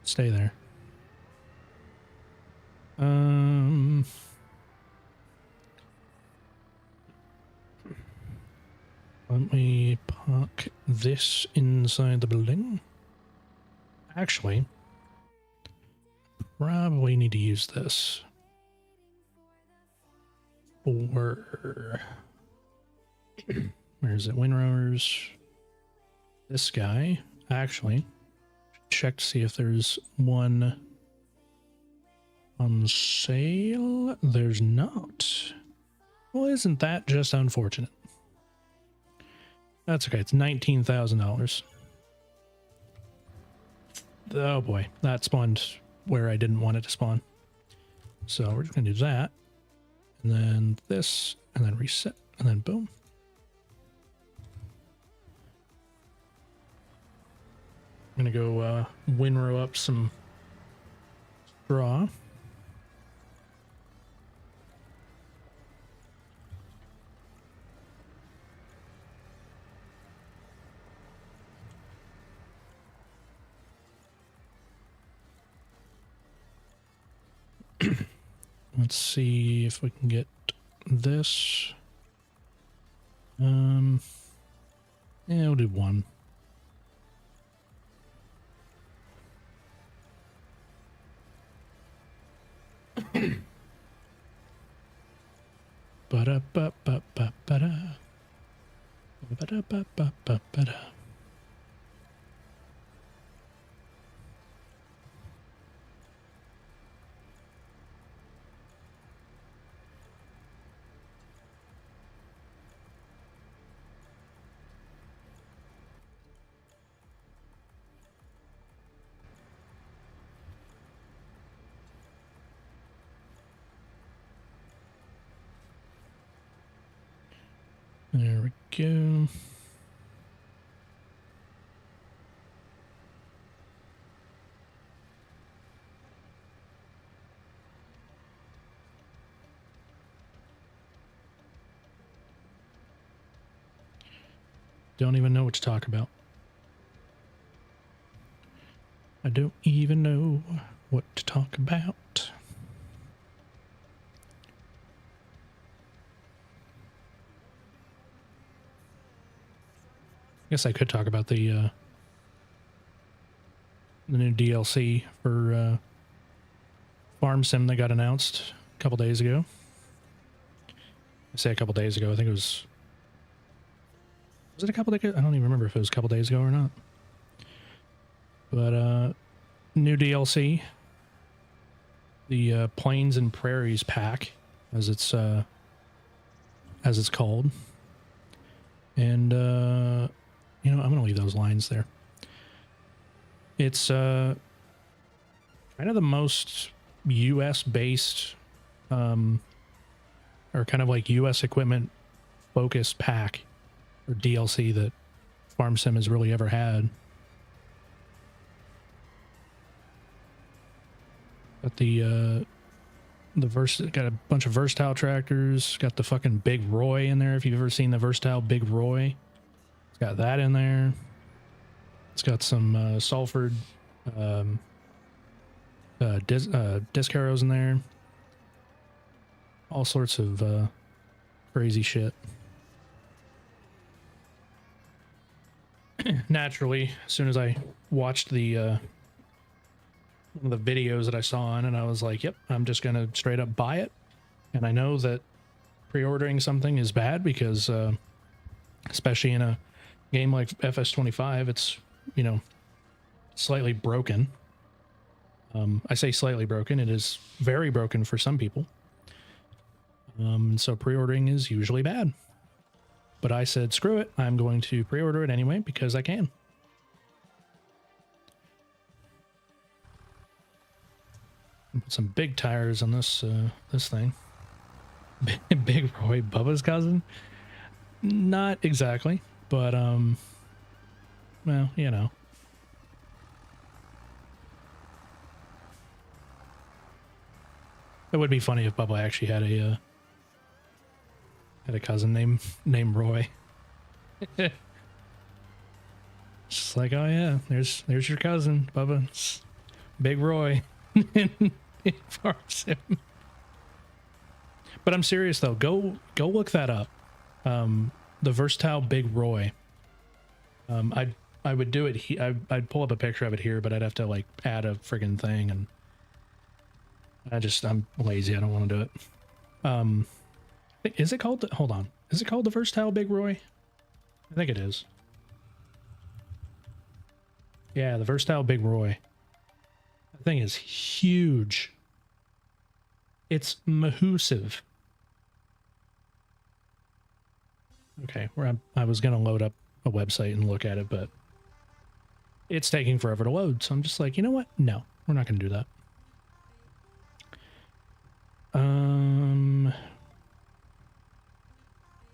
stay there. Let me park this inside the building. Actually, probably need to use this for... Where is it? Windrowers. This guy. Actually, check to see if there's one on sale. There's not. Well, isn't that just unfortunate? That's okay. It's $19,000. Oh boy, that spawned where I didn't want it to spawn. So we're just gonna do that, and then this, and then reset, and then boom. I'm gonna go windrow up some straw. Let's see if we can get this. Yeah, we'll do one. Ba-da-ba-ba-ba-ba-da. Ba-da-ba-ba-ba-ba-da. There we go. Don't even know what to talk about. I don't even know what to talk about. Guess I could talk about the new DLC for Farm Sim that got announced a couple days ago. I say a couple days ago. I think it was it a couple days ago? I don't even remember if it was a couple days ago or not. But new DLC, the Plains and Prairies pack, as it's called. And you know, I'm gonna leave those lines there. It's kind of the most US based or kind of like US equipment focused pack or DLC that Farm Sim has really ever had. Got got a bunch of versatile tractors, got the fucking Big Roy in there if you've ever seen the versatile Big Roy. It's got that in there. It's got some Salford disc arrows in there. All sorts of crazy shit. Naturally, as soon as I watched the one of the videos that I saw on it, I was like, yep, I'm just gonna straight up buy it. And I know that pre-ordering something is bad because especially in a game like FS25, it's, you know, slightly broken. I say slightly broken, it is very broken for some people. And so pre-ordering is usually bad. But I said, screw it, I'm going to pre-order it anyway because I can. Put some big tires on this this thing. Big Roy, Bubba's cousin? Not exactly, but well, you know. It would be funny if Bubba actually had a cousin named Roy. Just like, oh yeah, there's your cousin, Bubba. It's Big Roy in Farm Sim. But I'm serious though. Go look that up. The versatile Big Roy. I would do it. I'd pull up a picture of it here, but I'd have to like add a friggin' thing, and I'm lazy. I don't want to do it. Is it called? Hold on. Is it called the versatile Big Roy? I think it is. Yeah, the versatile Big Roy. That thing is huge. It's massive. Okay, I was gonna load up a website and look at it, but it's taking forever to load. So I'm just like, you know what? No, we're not gonna do that.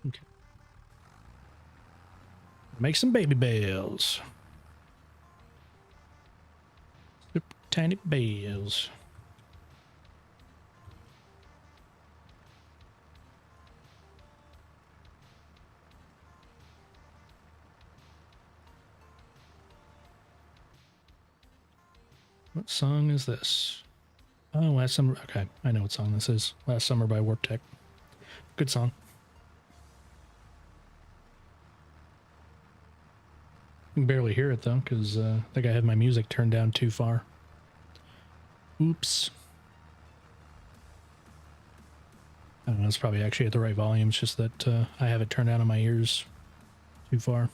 Okay. Make some baby bells. Super tiny bells. What song is this? Oh, Last Summer. Okay, I know what song this is. Last Summer by Warp Tech. Good song. I can barely hear it though, because I think I had my music turned down too far. Oops. I don't know, it's probably actually at the right volume. It's just that I have it turned down on my ears too far.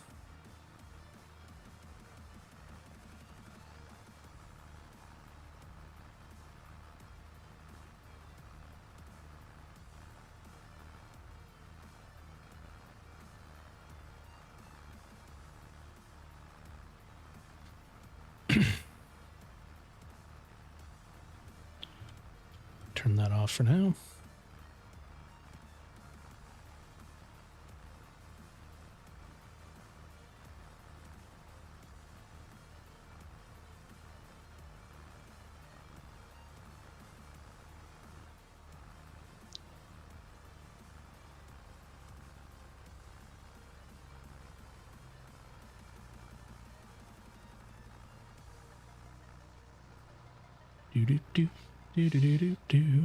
Turn that off for now. Do do do do do do do do.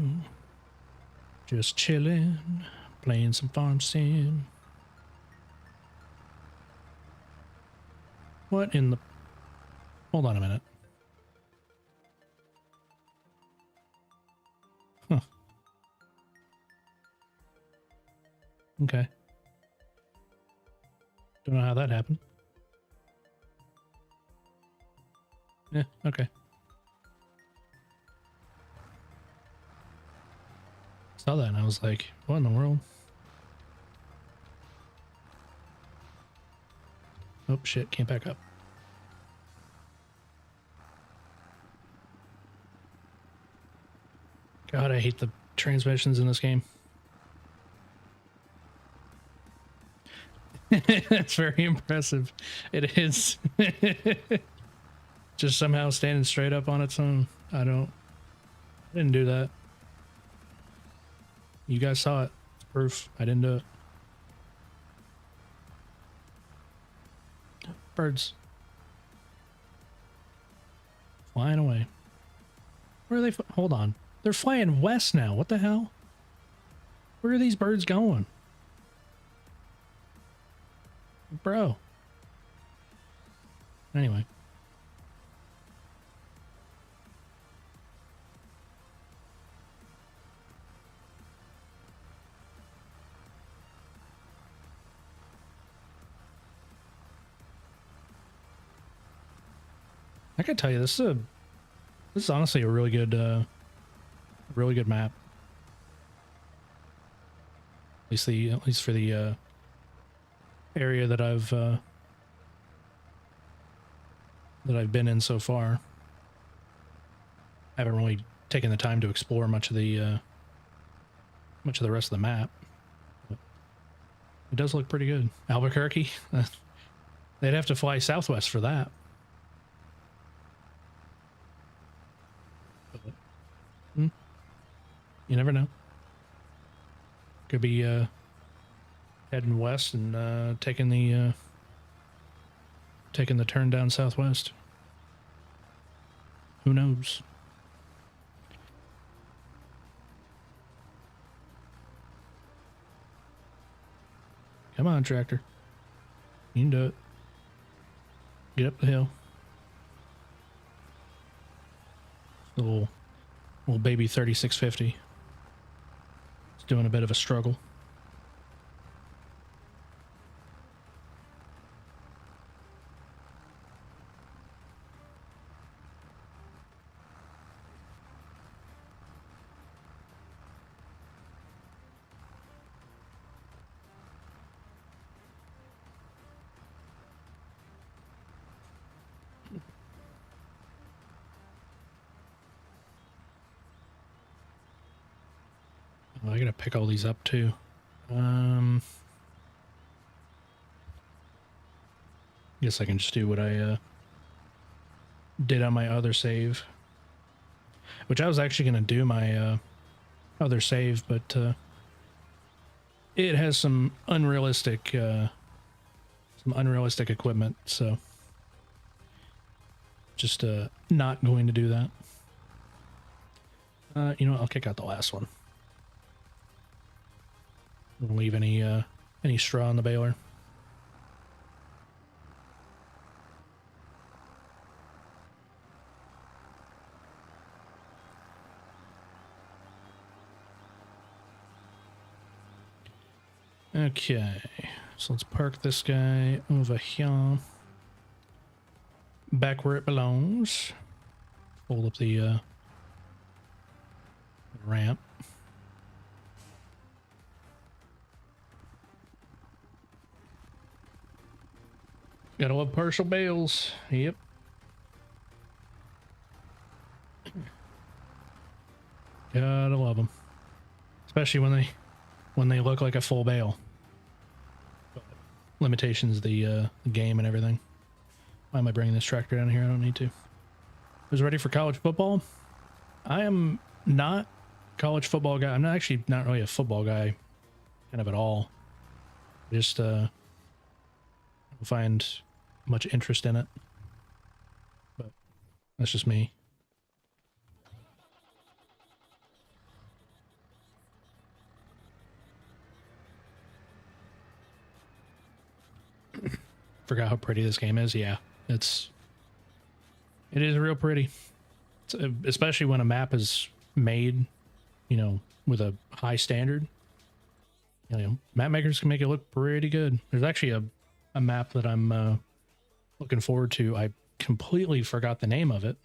Just chilling, playing some farm sim. What in the? Hold on a minute. Huh. Okay. Don't know how that happened. Yeah, okay. Saw that and I was like, what in the world? Oh shit, can't back up. God, I hate the transmissions in this game. It's very impressive. It is. Just somehow standing straight up on its own. I didn't do that. You guys saw it. It's proof. I didn't do it. Birds. Flying away. Where are they? Hold on. They're flying west now. What the hell? Where are these birds going? Bro. Anyway. I gotta tell you, this is honestly a really good map. At least for the area that I've been in so far. I haven't really taken the time to explore much of the rest of the map. But it does look pretty good. Albuquerque, they'd have to fly southwest for that. You never know. Could be heading west and taking the turn down southwest. Who knows? Come on, tractor. You can do it. Get up the hill. Little baby 3650. It's doing a bit of a struggle. Oh, I gotta pick all these up too. Guess I can just do what I did on my other save, which I was actually gonna do my other save, but it has some unrealistic equipment, so just not going to do that. You know what? I'll kick out the last one. Don't leave any straw in the baler. Okay, so let's park this guy over here. Back where it belongs. Fold up the ramp. Gotta love partial bales. Yep. Gotta love them. Especially when they look like a full bale. Limitations, the game and everything. Why am I bringing this tractor down here? I don't need to. Who's ready for college football? I am not a college football guy. I'm actually not really a football guy kind of at all. Just don't find much interest in it. But that's just me. Forgot how pretty this game is. Yeah, it is real pretty. It's, especially when a map is made, you know, with a high standard. You know, map makers can make it look pretty good. There's actually a map that I'm looking forward to. I completely forgot the name of it.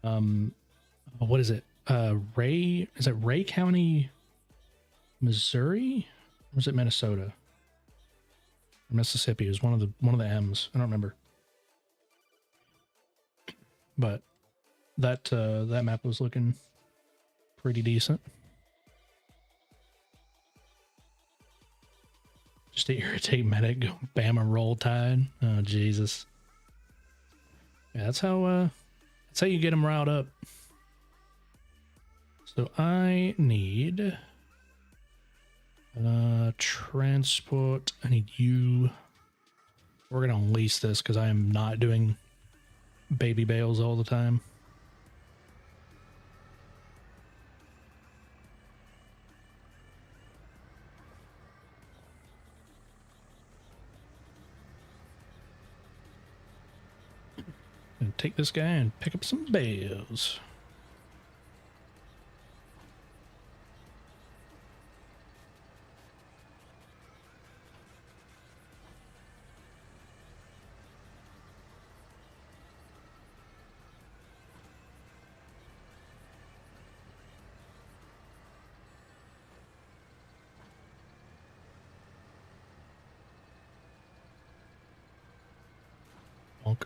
What is it? Ray? Is it Ray County, Missouri? Or is it Minnesota? Or Mississippi is one of the M's. I don't remember. But that that map was looking pretty decent. Just to irritate medic, go Bama roll tide. Oh Jesus. Yeah, that's how you get them riled up. So I need transport. I need you. We're gonna lease this because I am not doing baby bales all the time. And take this guy and pick up some bales. Bonk.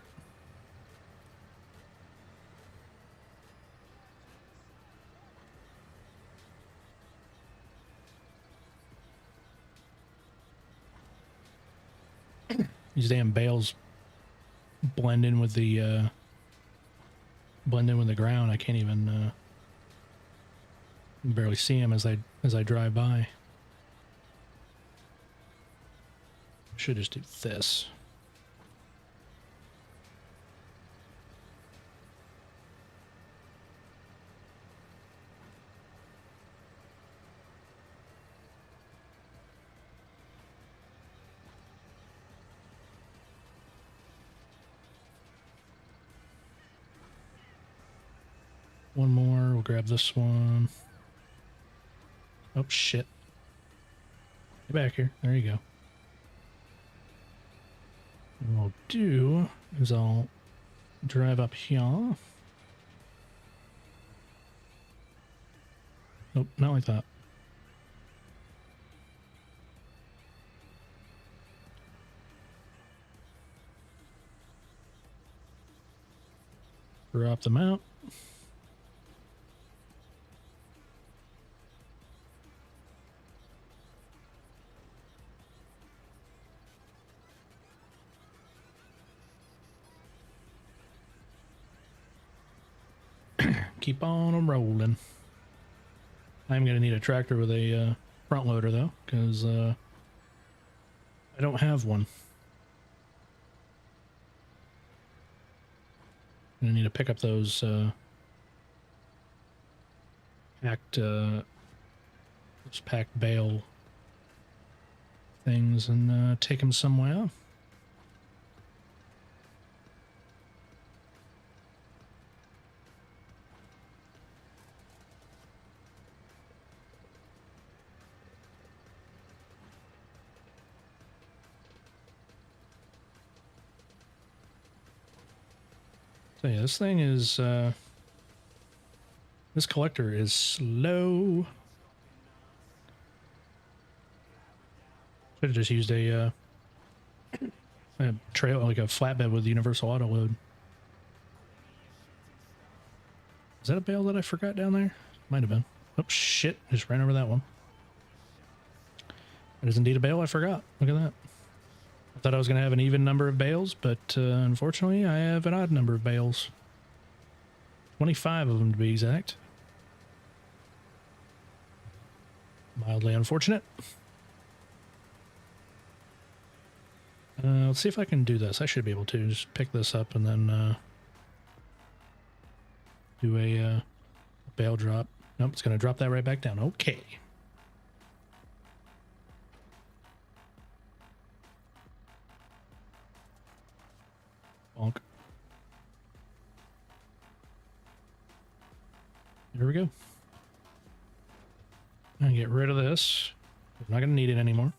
These damn bales blend in with the ground. I can't even barely see them as I drive by. Should just do this. One more. We'll grab this one. Oh, shit. Get back here. There you go. And what I'll do is I'll drive up here. Nope, not like that. Drop them out. Keep on rolling. I'm going to need a tractor with a front loader though, because I don't have one. I'm going to need to pick up those packed bale things and take them somewhere. So yeah, this thing is, this collector is slow. Should have just used a trail, like a flatbed with universal auto load. Is that a bale that I forgot down there? Might have been. Oh shit, just ran over that one. That is indeed a bale I forgot. Look at that. I thought I was going to have an even number of bales, but unfortunately I have an odd number of bales. 25 of them to be exact. Mildly unfortunate. Let's see if I can do this. I should be able to just pick this up and then do a bale drop. Nope, it's going to drop that right back down. Okay. Bonk. There we go. And get rid of this. I'm not gonna need it anymore.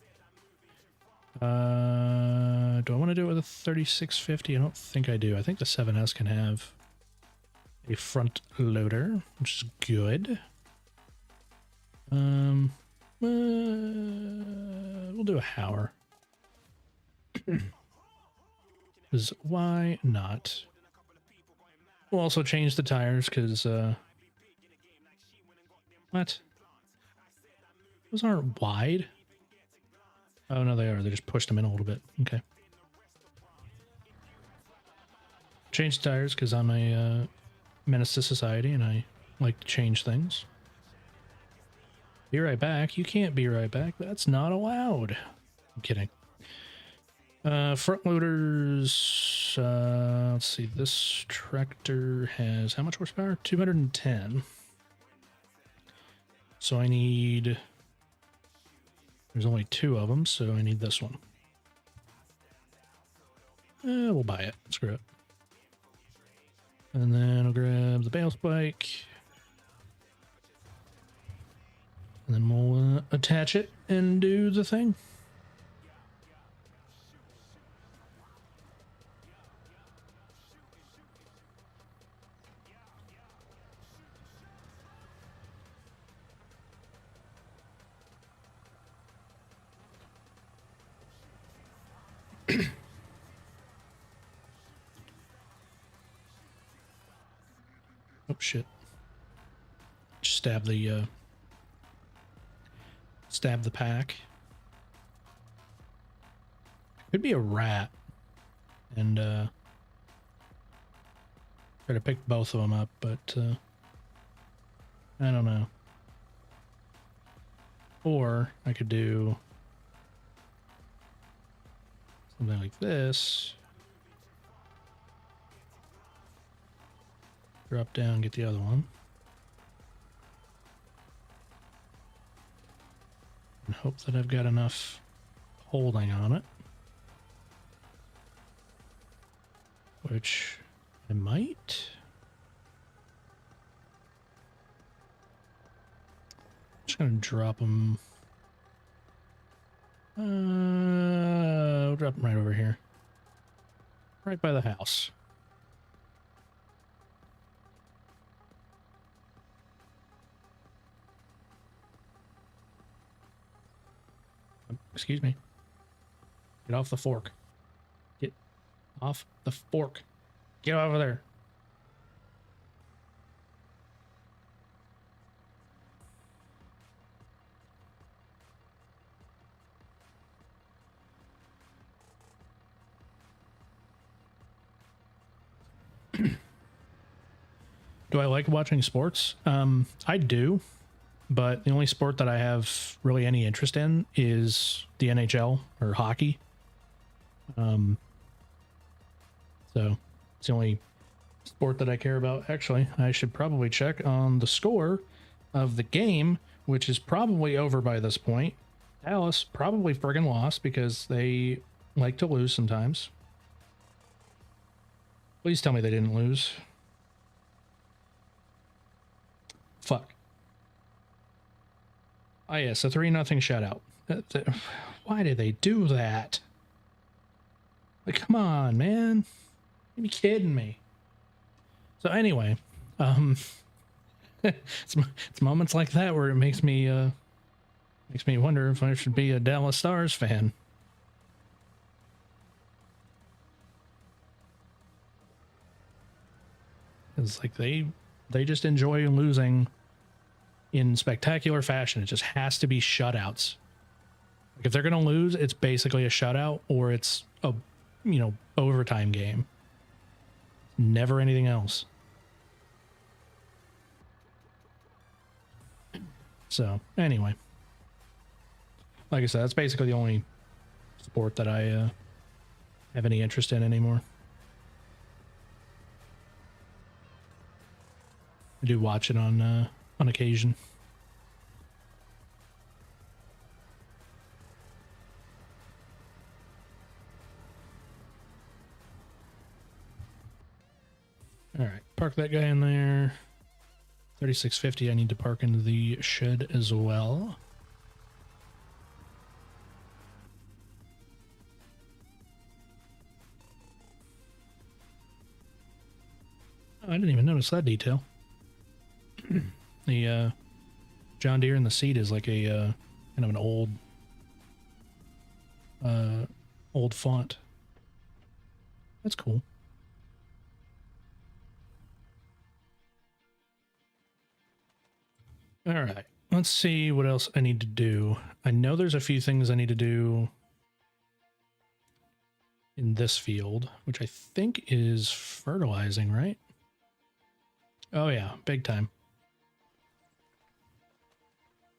Do I want to do it with a 3650? I don't think I do. I think the 7S can have a front loader, which is good. We'll do a Hauer. Because why not? We'll also change the tires because, what? Those aren't wide. Oh, no, they are. They just pushed them in a little bit. Okay. Change the tires because I'm a menace to society and I like to change things. Be right back. You can't be right back. That's not allowed. I'm kidding. Front loaders. Let's see. This tractor has how much horsepower? 210. So I need... There's only 2 of them, so I need this one. We'll buy it. Screw it. And then I'll grab the bale spike. And then we'll attach it and do the thing. Oh shit. Just stab the pack. Could be a rat. And try to pick both of them up, but I don't know. Or I could do something like this. Drop down, get the other one. And hope that I've got enough holding on it. Which I might. Just gonna drop them. I'll drop them right over here. Right by the house. Excuse me. Get off the fork. Get off the fork. Get over there. Do I like watching sports? I do, but the only sport that I have really any interest in is the NHL or hockey. So it's the only sport that I care about. Actually, I should probably check on the score of the game, which is probably over by this point. Dallas probably friggin' lost because they like to lose sometimes. Please tell me they didn't lose. Fuck. Oh yes, a 3-0 shutout. Why did they do that? Like, come on, man. Are you kidding me? So anyway, it's moments like that where it makes me wonder if I should be a Dallas Stars fan. It's like they just enjoy losing in spectacular fashion. It just has to be shutouts. Like if they're going to lose, it's basically a shutout or it's a, overtime game. Never anything else. So anyway, like I said, that's basically the only sport that I have any interest in anymore. I do watch it on occasion. All right, park that guy in there. 3650. I need to park into the shed as well. Oh, I didn't even notice that detail. The John Deere in the seat is like a kind of an old font. That's cool. All right, let's see what else I need to do. I know there's a few things I need to do in this field, which I think is fertilizing, right? Oh yeah, big time.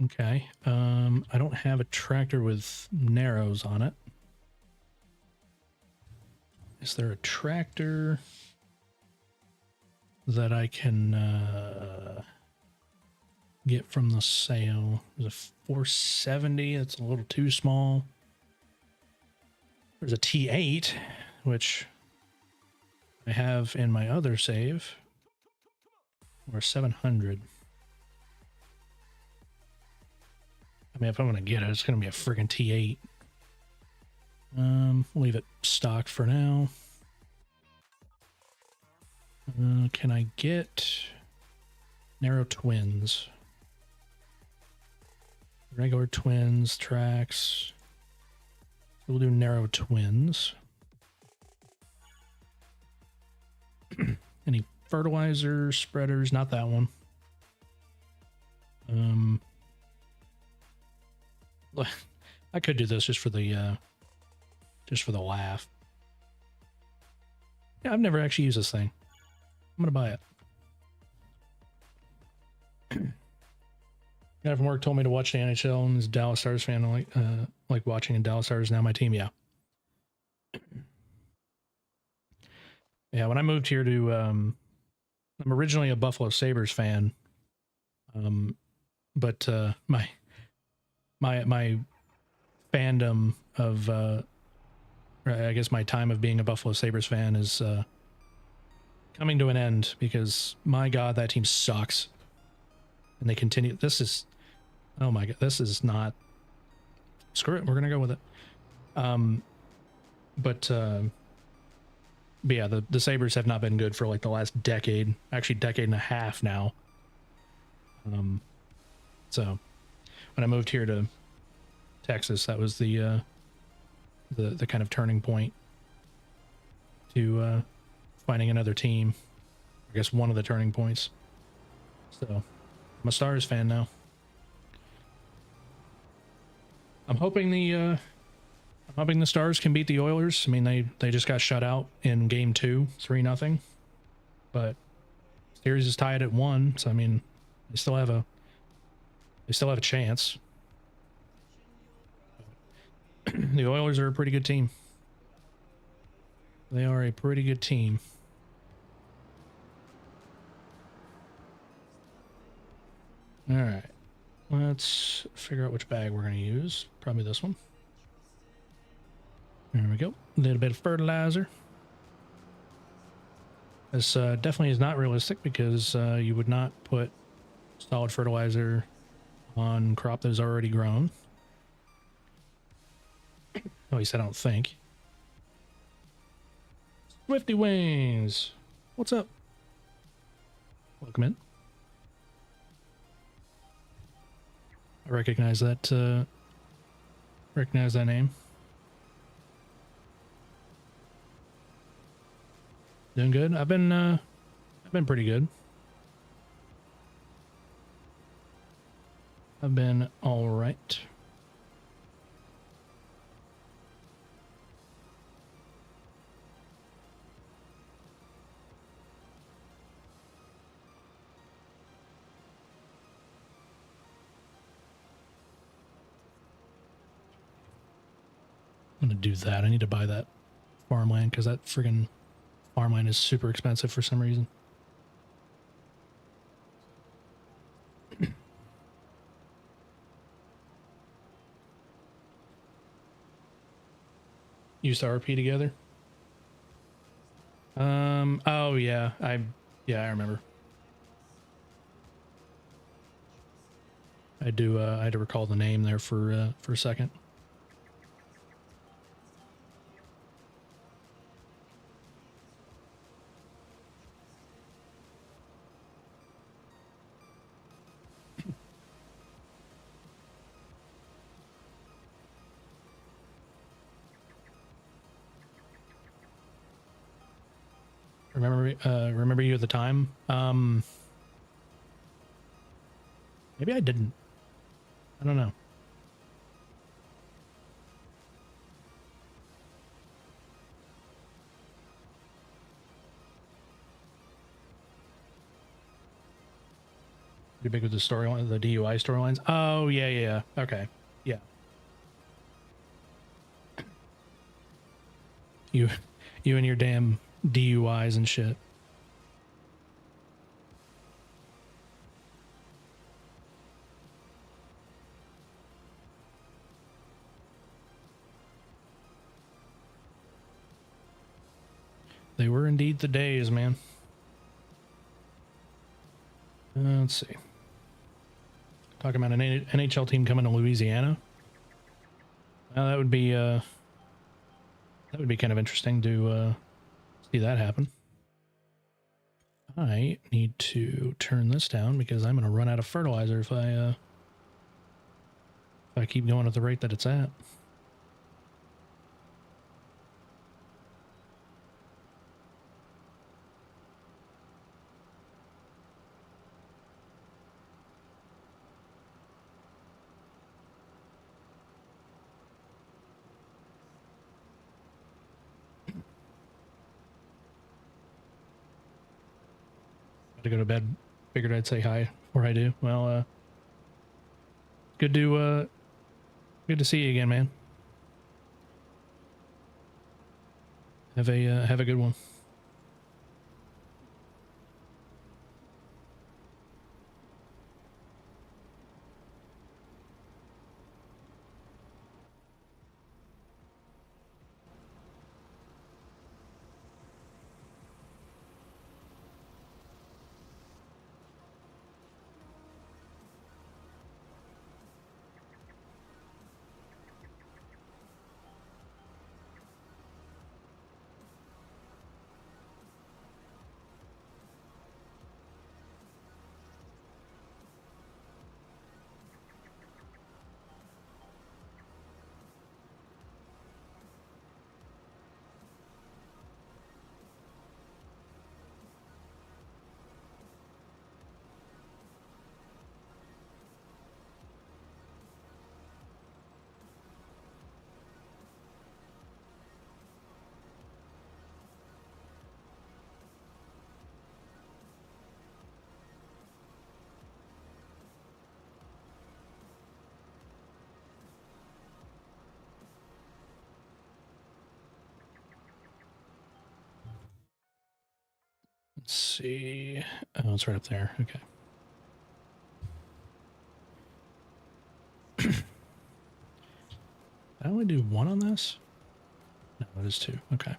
Okay. I don't have a tractor with narrows on it. Is there a tractor that I can get from the sale? There's a 470. That's a little too small. There's a T8, which I have in my other save, or 700. I mean, if I'm going to get it, it's going to be a friggin' T8. We'll leave it stock for now. Can I get narrow twins? Regular twins, tracks. We'll do narrow twins. Any fertilizer spreaders? Not that one. I could do this just for the laugh. Yeah, I've never actually used this thing. I'm gonna buy it. Guy from work told me to watch the NHL and is a Dallas Stars fan. Like watching, and Dallas Stars is now my team. Yeah. Yeah, when I moved here to I'm originally a Buffalo Sabres fan. But my fandom of I guess my time of being a Buffalo Sabres fan is coming to an end, because my god, that team sucks. And they continue. This is, oh my god, this is not, screw it, we're gonna go with it. But yeah, the Sabres have not been good for like the last decade, actually decade and a half now. So when I moved here to Texas, that was the kind of turning point to finding another team. I guess one of the turning points. So I'm a Stars fan now. I'm hoping the Stars can beat the Oilers. I mean, they just got shut out in game 2, 3-0. But series is tied at 1, so I mean, they still have a chance. The Oilers are a pretty good team. They are a pretty good team. All right. Let's figure out which bag we're going to use. Probably this one. There we go. A little bit of fertilizer. This definitely is not realistic, because you would not put solid fertilizer on crop that is already grown. At least I don't think. Swifty Wings! What's up? Welcome in. I recognize that name. Doing good. I've been pretty good. I've been all right. I'm gonna do that. I need to buy that farmland, because that friggin' farmland is super expensive for some reason. Used to RP together. Oh yeah, Yeah, I remember. I do. I had to recall the name there for a second. Remember you at the time? Maybe I didn't. I don't know. You're big with the storyline, the DUI storylines. Oh yeah, yeah. Okay, yeah. You, you and your damn DUIs and shit. They were indeed the days, man. Let's see. Talking about an NHL team coming to Louisiana. Well, that would be kind of interesting to see that happen. I need to turn this down because I'm going to run out of fertilizer if I keep going at the rate that it's at. Got to go to bed. Figured I'd say hi before I do. Well, good to see you again, man. Have a good one. Let's see. Oh, it's right up there. Okay. I only do one on this? No, it is two. Okay.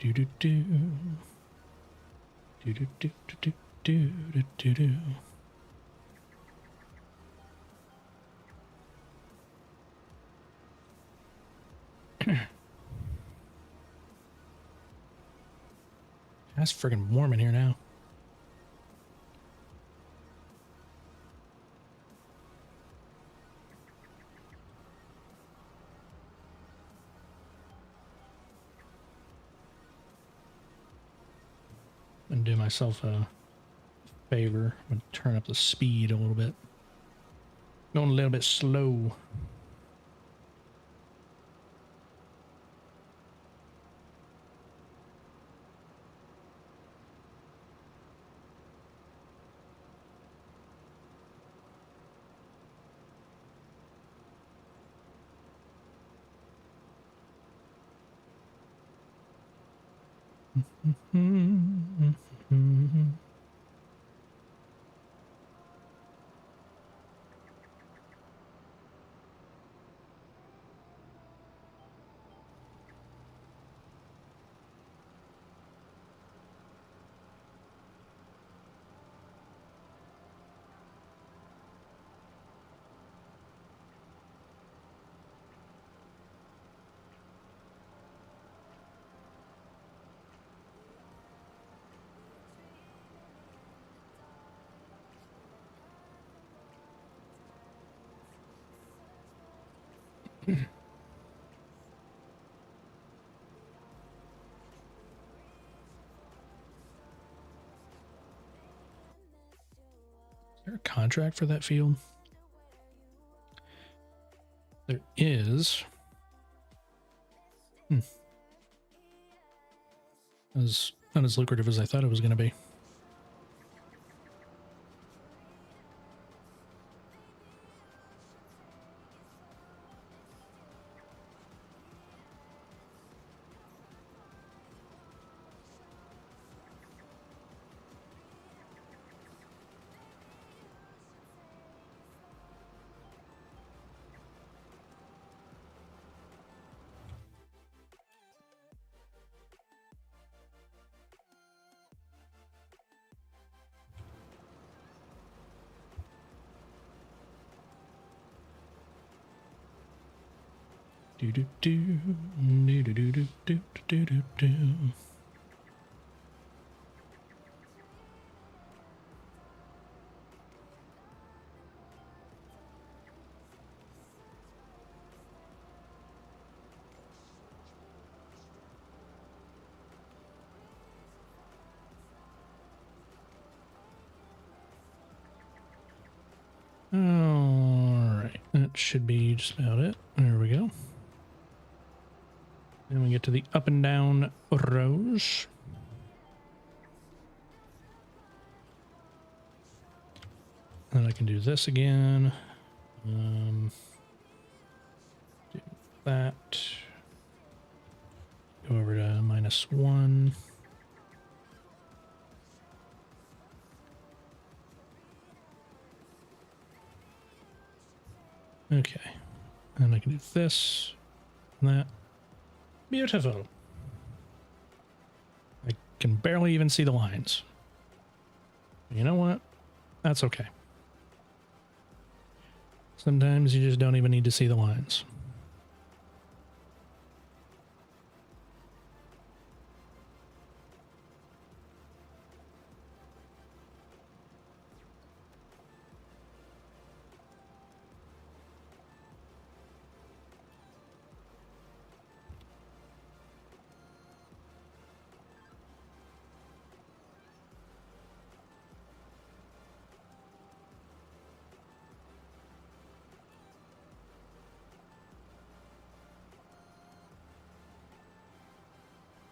Do do do. Do do do do do do do do. That's friggin' warm in here now. And do myself a favor. I'm gonna turn up the speed a little bit. Going a little bit slow. Is there a contract for that field? There is. As not as lucrative as I thought it was going to be. Do do do do do do do do do do. All right, that should be just about it. There we go. Then we get to the up and down rows. And I can do this again. Do that. Go over to -1. Okay. And I can do this and that. Beautiful. I can barely even see the lines. You know what? That's okay. Sometimes you just don't even need to see the lines.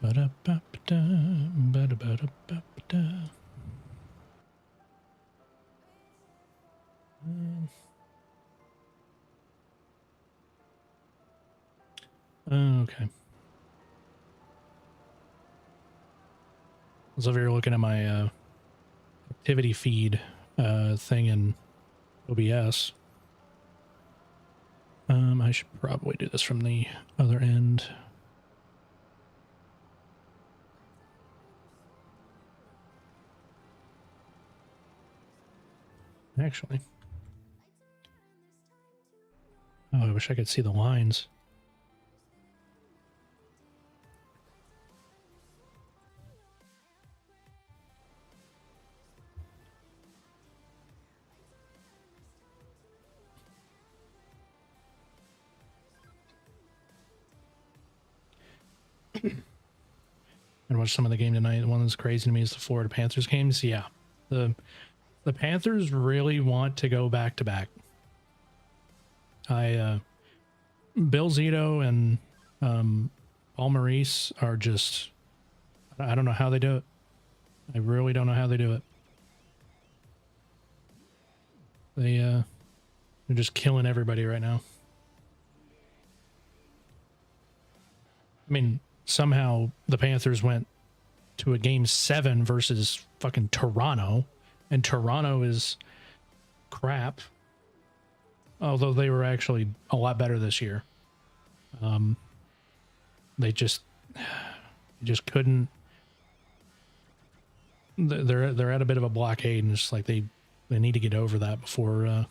Ba-da-ba-ba-da, ba-da-ba-da-ba-ba-da. Okay. I was over here looking at my activity feed thing in OBS. I should probably do this from the other end. Actually. Oh, I wish I could see the lines. and watch some of the game tonight. The one that's crazy to me is the Florida Panthers games. Yeah, the Panthers really want to go back to back. Bill Zito and Paul Maurice are just, I don't know how they do it. I really don't know how they do it. They're just killing everybody right now. I mean, somehow the Panthers went to a game 7 versus fucking Toronto, and Toronto is crap. Although they were actually a lot better this year. They just couldn't. They're at a bit of a blockade, and it's like they need to get over that before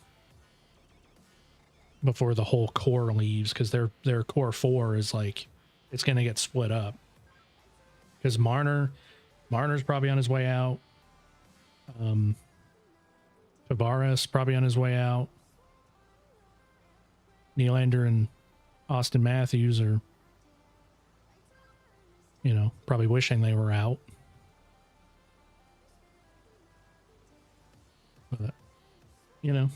the whole core leaves, because their core 4 is like, it's going to get split up. Because Marner's probably on his way out. Tavares probably on his way out. Nylander and Austin Matthews are, probably wishing they were out. But, it's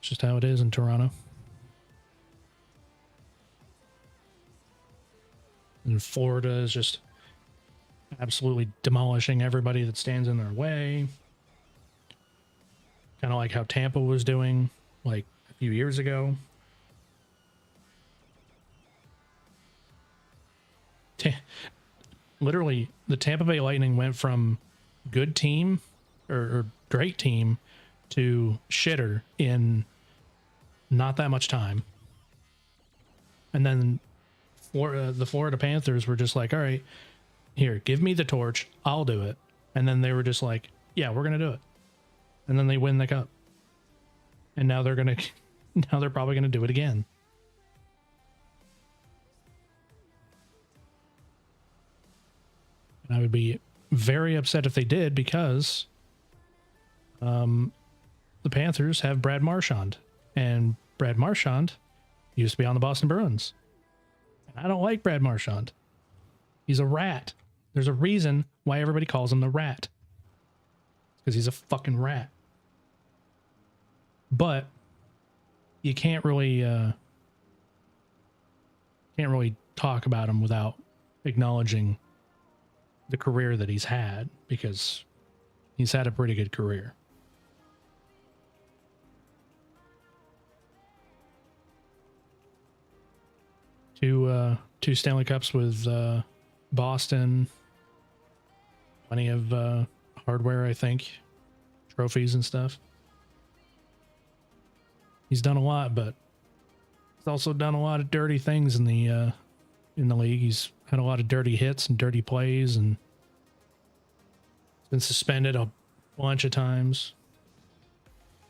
just how it is in Toronto. And Florida is just absolutely demolishing everybody that stands in their way. Kind of like how Tampa was doing like a few years ago. Literally, the Tampa Bay Lightning went from good team or great team to shitter in not that much time. And then the Florida Panthers were just like, all right, here, give me the torch. I'll do it. And then they were just like, yeah, we're going to do it. And then they win the cup. And now they're probably going to do it again. And I would be very upset if they did, because the Panthers have Brad Marchand, and Brad Marchand used to be on the Boston Bruins. And I don't like Brad Marchand. He's a rat. There's a reason why everybody calls him the Rat. Because he's a fucking rat. But you can't really talk about him without acknowledging the career that he's had, because he's had a pretty good career. Two Stanley Cups with Boston. Plenty of hardware, I think. Trophies and stuff. He's done a lot, but he's also done a lot of dirty things in the league. He's had a lot of dirty hits and dirty plays, and been suspended a bunch of times.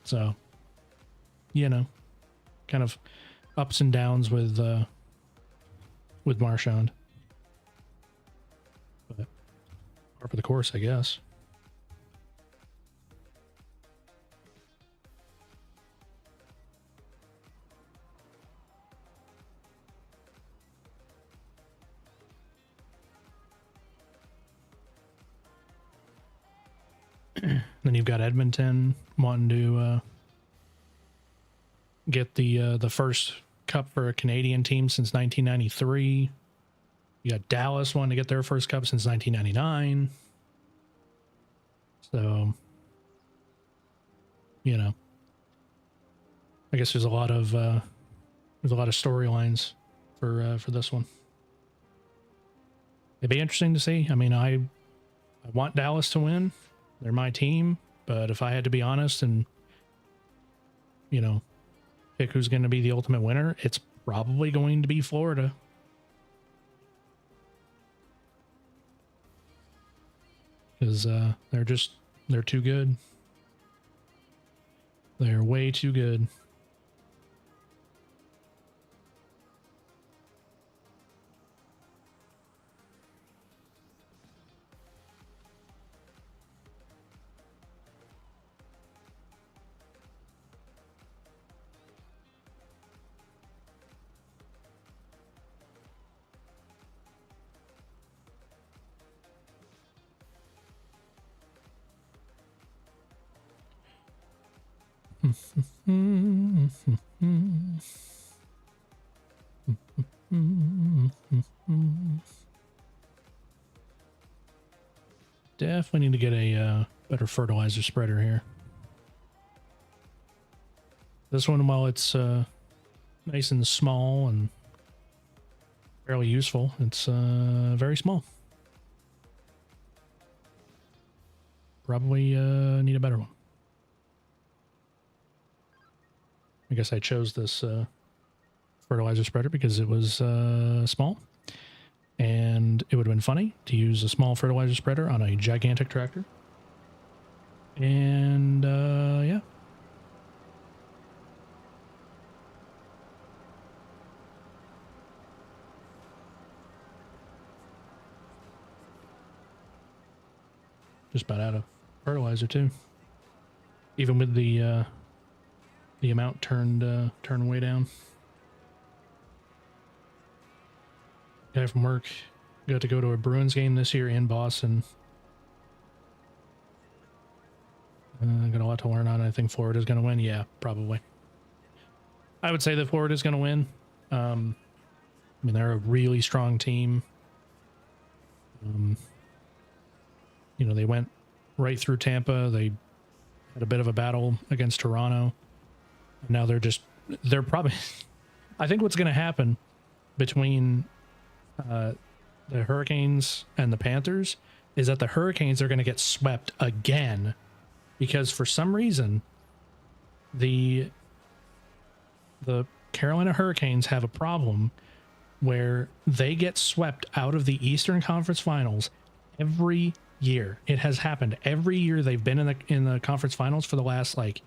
So, kind of ups and downs with Marchand. But par for the course, I guess. Then you've got Edmonton wanting to get the first cup for a Canadian team since 1993. You got Dallas wanting to get their first cup since 1999. So, I guess there's a lot of storylines for this one. It'd be interesting to see. I mean, I want Dallas to win. They're my team, but if I had to be honest and, pick who's going to be the ultimate winner, it's probably going to be Florida. Because they're too good. They're way too good. Definitely need to get a better fertilizer spreader here. This one, while it's nice and small and fairly useful, it's very small. Probably need a better one. I guess I chose this fertilizer spreader because it was small, and it would have been funny to use a small fertilizer spreader on a gigantic tractor. And yeah. Just about out of fertilizer too. Even with the amount turned way down. Guy from work got to go to a Bruins game this year in Boston. Got a lot to learn on. I think Florida's going to win. Yeah, probably. I would say that Florida's going to win. I mean, they're a really strong team. You know, they went right through Tampa. They had a bit of a battle against Toronto. And now they're probably, I think what's going to happen between the Hurricanes and the Panthers is that the Hurricanes are going to get swept again because for some reason the Carolina Hurricanes have a problem where they get swept out of the Eastern Conference Finals every year. It has happened every year they've been in the conference finals for the last like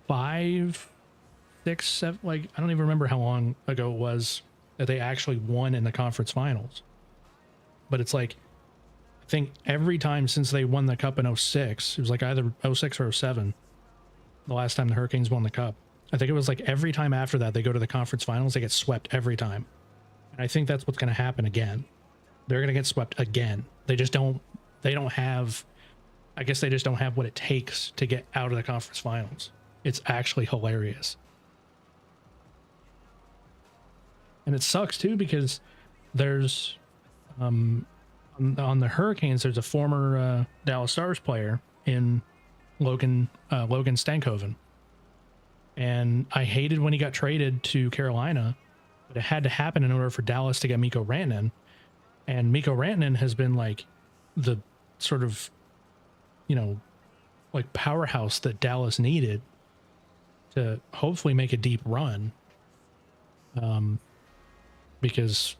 5, 6, 7, like I don't even remember how long ago it was that they actually won in the conference finals. But it's like I think every time since they won the cup in 06, it was like either 06 or 07, the last time the Hurricanes won the cup. I think it was like every time after that they go to the conference finals, they get swept every time. And I think that's what's going to happen again. They're going to get swept again. They don't have, I guess they just don't have what it takes to get out of the conference finals. It's actually hilarious. And it sucks too because there's, on the Hurricanes, there's a former Dallas Stars player in Logan Stankoven. And I hated when he got traded to Carolina, but it had to happen in order for Dallas to get Mikko Rantanen. And Mikko Rantanen has been like the sort of, you know, like powerhouse that Dallas needed to hopefully make a deep run. Because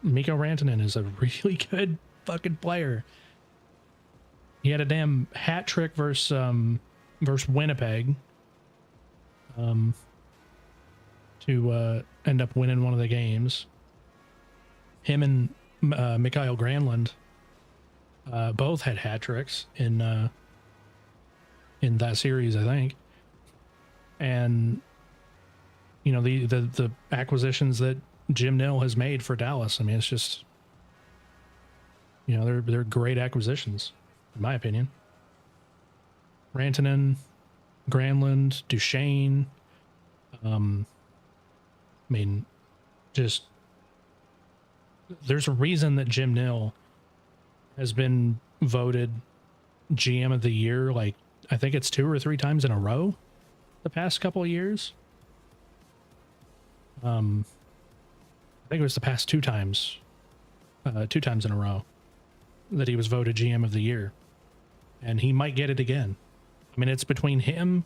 Mikko Rantanen is a really good fucking player. He had a damn hat trick versus Winnipeg to end up winning one of the games. Him and Mikael Granlund both had hat tricks in that series, I think. And you know, the acquisitions that Jim Nill has made for Dallas, I mean, it's just, you know, they're great acquisitions in my opinion. Rantanen, Granlund, Duchesne, I mean, just there's a reason that Jim Nill has been voted GM of the year, like I think it's 2 or 3 times in a row the past couple of years. I think it was the past 2 times in a row that he was voted GM of the year, and he might get it again. I mean, it's between him,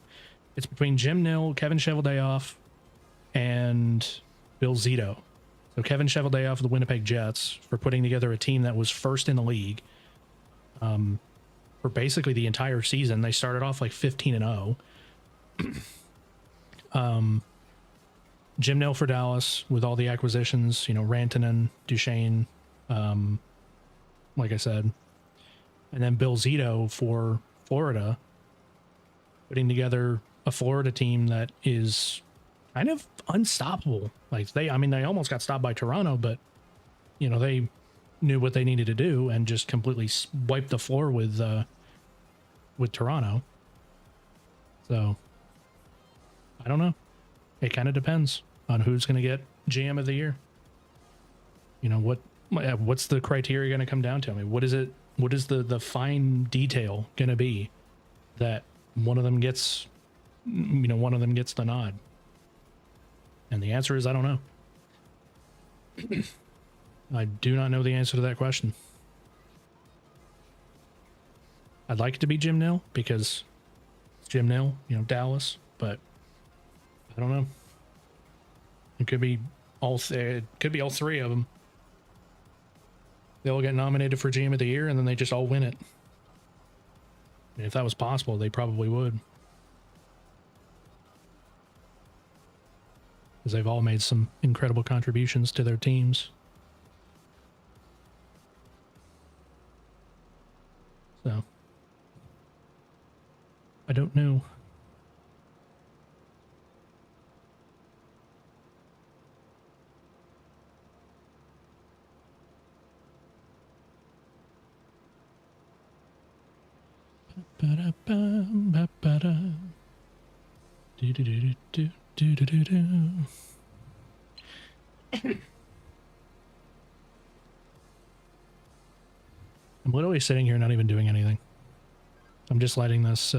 it's between Jim Nill, Kevin Cheveldayoff, and Bill Zito. So Kevin Cheveldayoff of the Winnipeg Jets for putting together a team that was first in the league for basically the entire season. They started off like 15-0. Jim Nill for Dallas with all the acquisitions, you know, Rantanen, Duchesne, like I said, and then Bill Zito for Florida, putting together a Florida team that is kind of unstoppable. Like they almost got stopped by Toronto, but you know, they knew what they needed to do and just completely wiped the floor with Toronto. So I don't know. It kind of depends on who's going to get GM of the year. You know, what's the criteria going to come down to? I mean, what is it? What is the fine detail going to be that one of them gets, you know, one of them gets the nod? And the answer is, I don't know. I do not know the answer to that question. I'd like it to be Jim Nil because it's Jim Nil, you know, Dallas, but I don't know. It could be it could be all three of them. They all get nominated for GM of the year and then they just all win it. And if that was possible, they probably would. Because they've all made some incredible contributions to their teams. So I don't know. I'm literally sitting here not even doing anything. I'm just letting this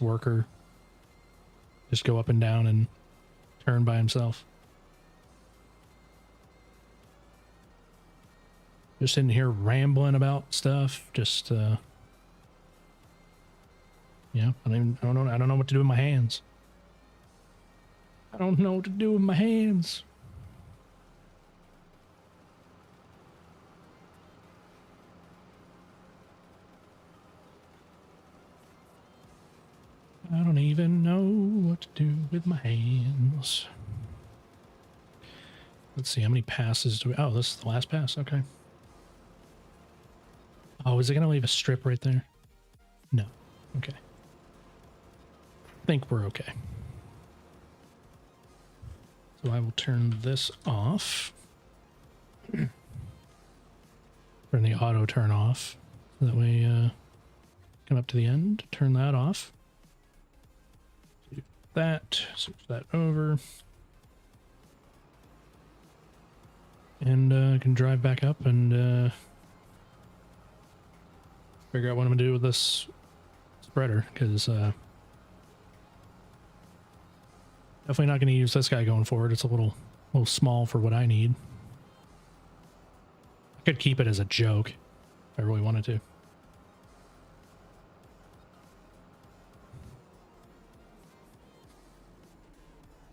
worker just go up and down and turn by himself. Just sitting here rambling about stuff. Just yeah, I don't know what to do with my hands. I don't know what to do with my hands. I don't even know what to do with my hands. Let's see, how many passes do we... Oh, this is the last pass. Okay. Oh, is it going to leave a strip right there? No. Okay. I think we're okay. So I will turn this off. Turn the auto turn off. So that way, come up to the end, turn that off. Do that, switch that over. And I can drive back up and figure out what I'm going to do with this spreader, because definitely not going to use this guy going forward. It's a little small for what I need. I could keep it as a joke if I really wanted to.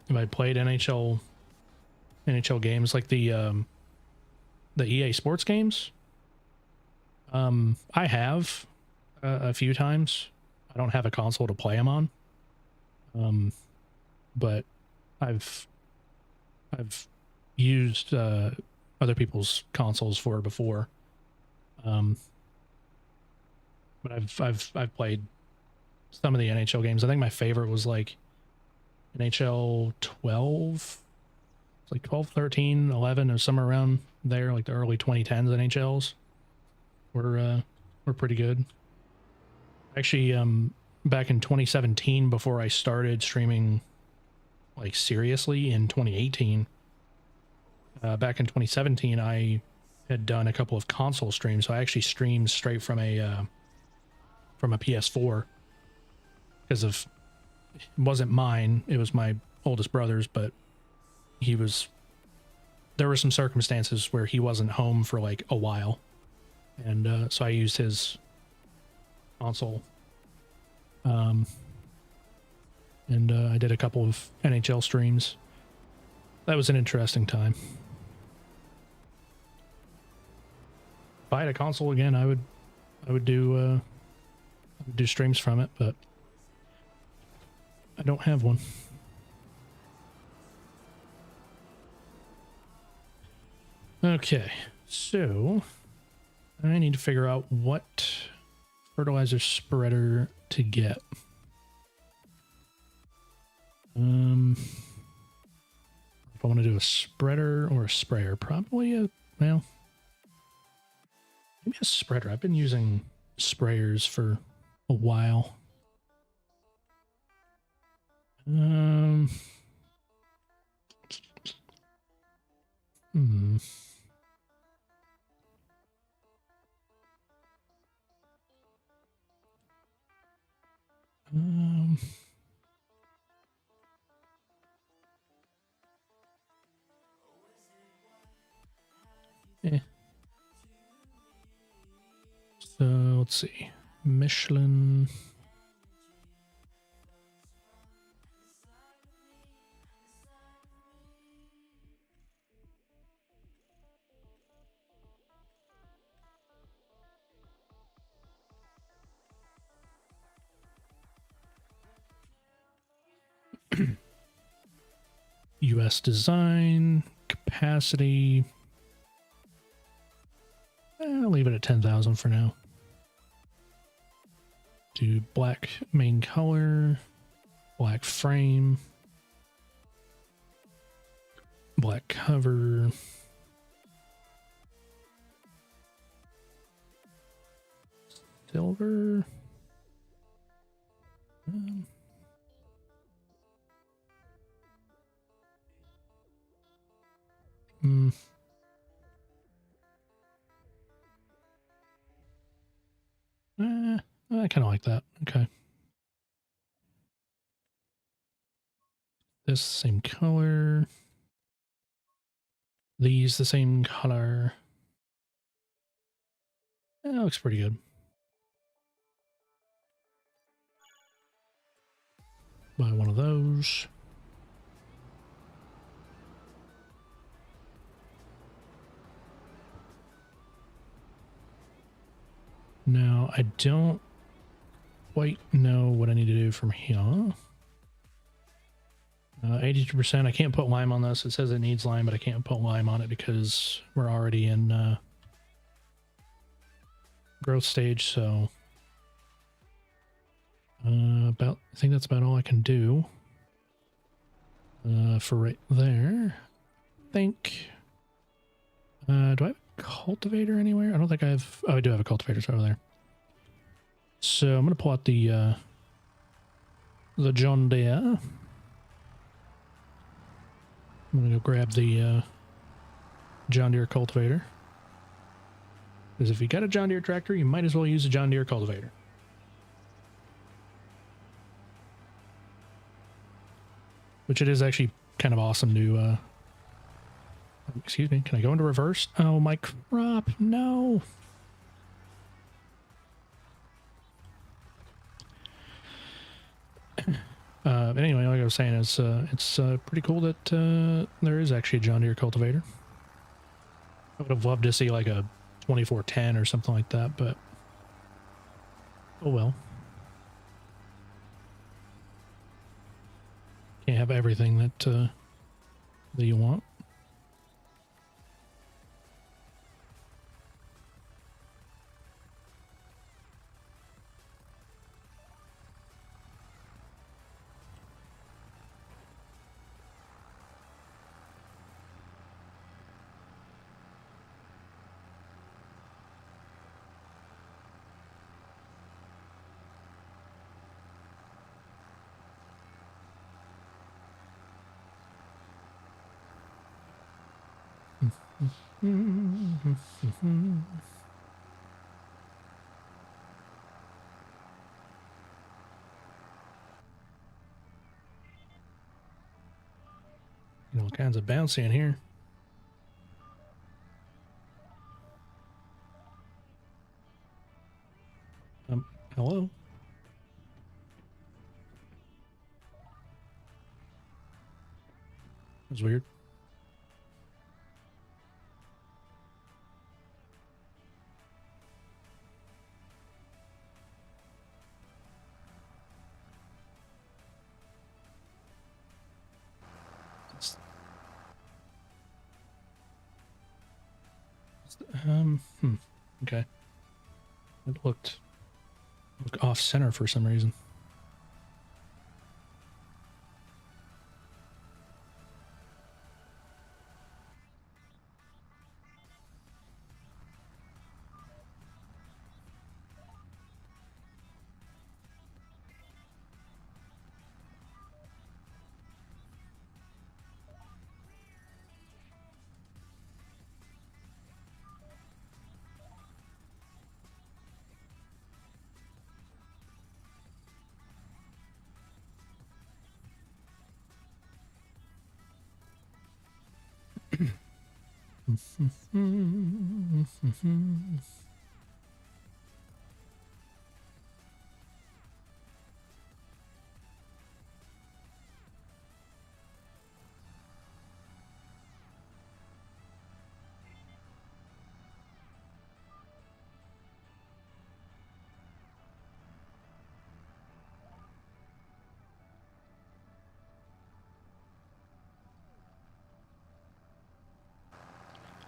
If I played NHL games like the EA Sports games, I have a few times. I don't have a console to play them on, but I've used other people's consoles for it before. But I've played some of the NHL games. I think my favorite was like NHL 12. It's like 12, 13, 11, or somewhere around there, like the early 2010s NHLs were pretty good. Actually, back in 2017, before I started streaming like seriously in 2018, back in 2017, I had done a couple of console streams. So I actually streamed straight from a PS4 because it wasn't mine. It was my oldest brother's, but there were some circumstances where he wasn't home for like a while. And so I used his console. And I did a couple of NHL streams. That was an interesting time. If I had a console again, I would do streams from it, but I don't have one. Okay, so I need to figure out what fertilizer spreader to get. If I want to do a spreader or a sprayer, probably maybe a spreader. I've been using sprayers for a while. Hmm. Um, eh. So let's see. Michelin. US design, capacity. I'll leave it at 10,000 for now. Do black main color, black frame, black cover. Silver. Hmm. I kind of like that. Okay. This same color. These the same color. That looks pretty good. Buy one of those. Now, I don't quite know what I need to do from here. 82%. I can't put lime on this. It says it needs lime, but I can't put lime on it because we're already in growth stage. So I think that's about all I can do for right there. I think. Do I have a cultivator anywhere? I don't think I have. Oh, I do have a cultivator. It's over there. So I'm gonna pull out the John Deere. I'm gonna go grab the John Deere cultivator. Because if you got a John Deere tractor, you might as well use a John Deere cultivator. Which it is actually kind of awesome to, excuse me, can I go into reverse? Oh, my crop, no. Anyway, like I was saying, it's pretty cool that there is actually a John Deere cultivator. I would have loved to see like a 2410 or something like that, but oh well. Can't have everything that you want. You know, all kinds of bouncy in here. Hello? That's weird. Okay. It looked off center for some reason.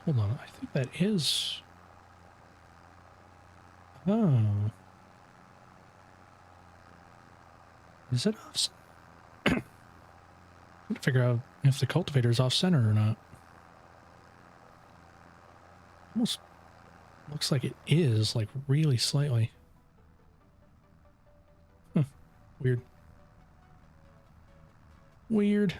Hold on, I think that is... Oh. Is it off? I'm trying to figure out if the cultivator is off center or not. Almost looks like it is, like really slightly. Huh. Weird. Weird.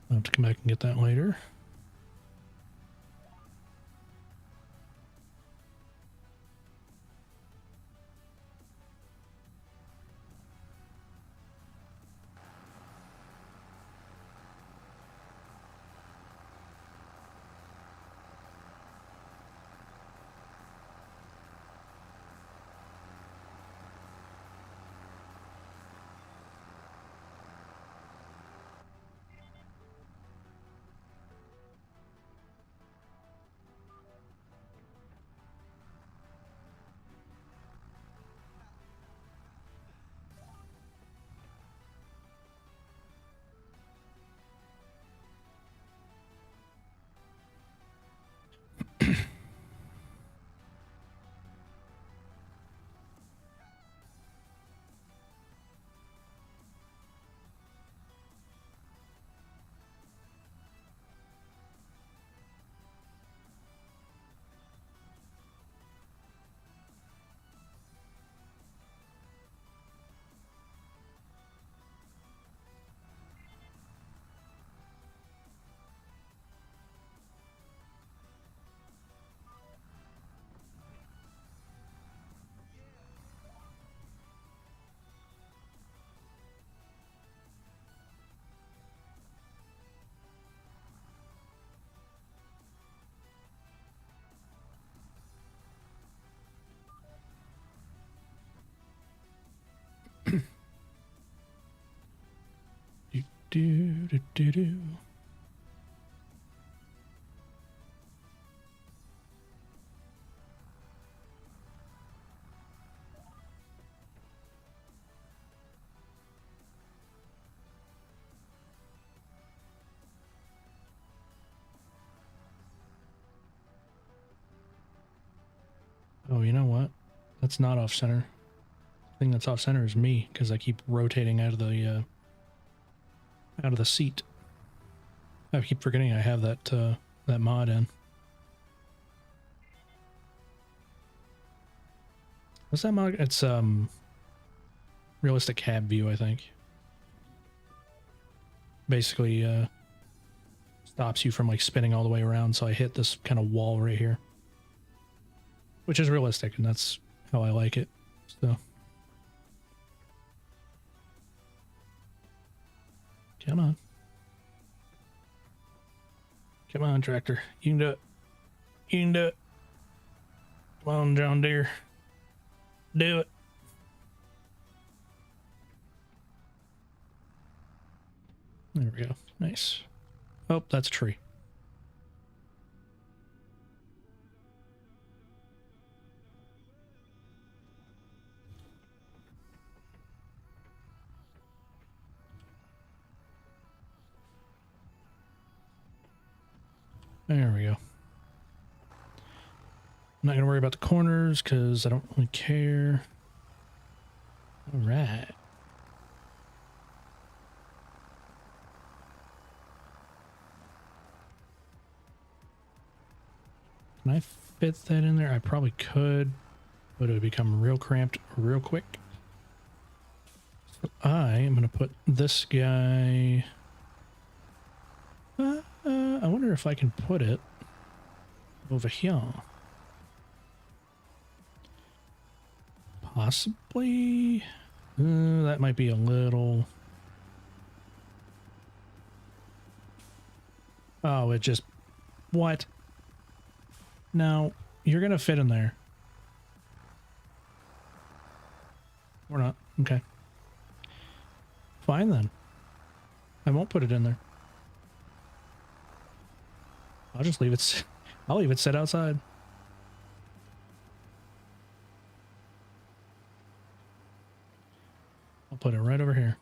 I'll have to come back and get that later. Do, do, do, do. Oh, you know what? That's not off center. The thing that's off center is me because I keep rotating out of the seat. I keep forgetting I have that that mod in. What's that mod? It's realistic cab view, I think. Basically stops you from like spinning all the way around, so I hit this kind of wall right here. Which is realistic, and that's how I like it. So come on. Come on, tractor. You can do it. You can do it. Come on, John Deere. Do it. There we go. Nice. Oh, that's a tree. There we go. I'm not going to worry about the corners because I don't really care. All right. Can I fit that in there? I probably could, but it would become real cramped real quick. So I am going to put this guy... I wonder if I can put it over here. Possibly. That might be a little. Oh, it just. What? No, you're gonna fit in there. Or not. Okay. Fine then. I won't put it in there. I'll just leave it. I'll leave it set outside. I'll put it right over here.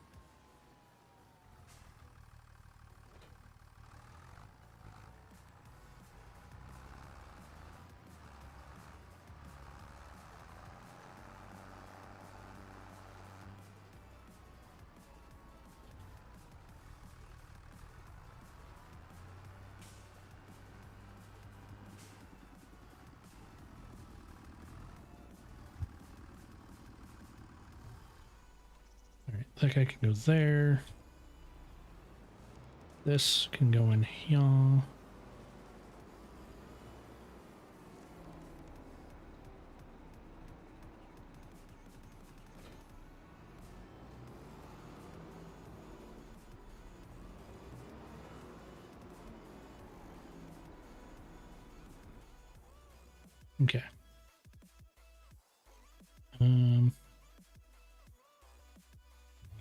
All right, that guy can go there. This can go in here. Okay.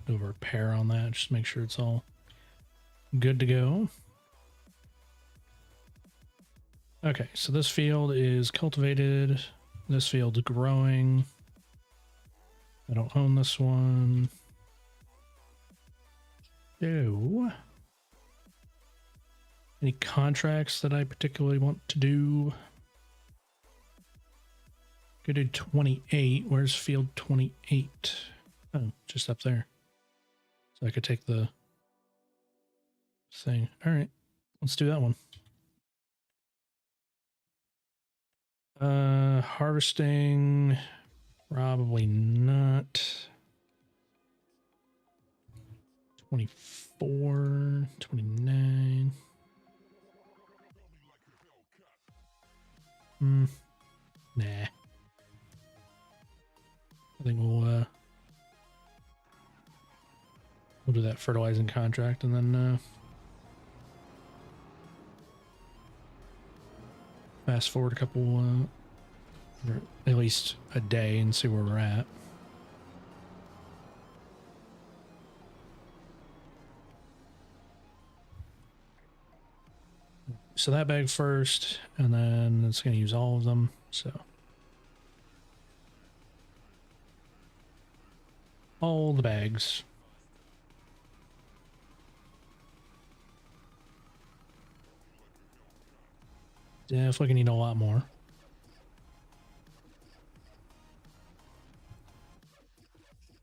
Do a repair on that. Just make sure it's all good to go. Okay, so this field is cultivated. This field's growing. I don't own this one. So, any contracts that I particularly want to do? Go to 28. Where's field 28? Oh, just up there. So I could take the thing. All right, let's do that one. Harvesting, probably not. 24, 29. Nah. I think we'll do that fertilizing contract and then fast forward a couple, or at least a day, and see where we're at. So that bag first, and then it's going to use all of them. So all the bags. Definitely gonna need a lot more.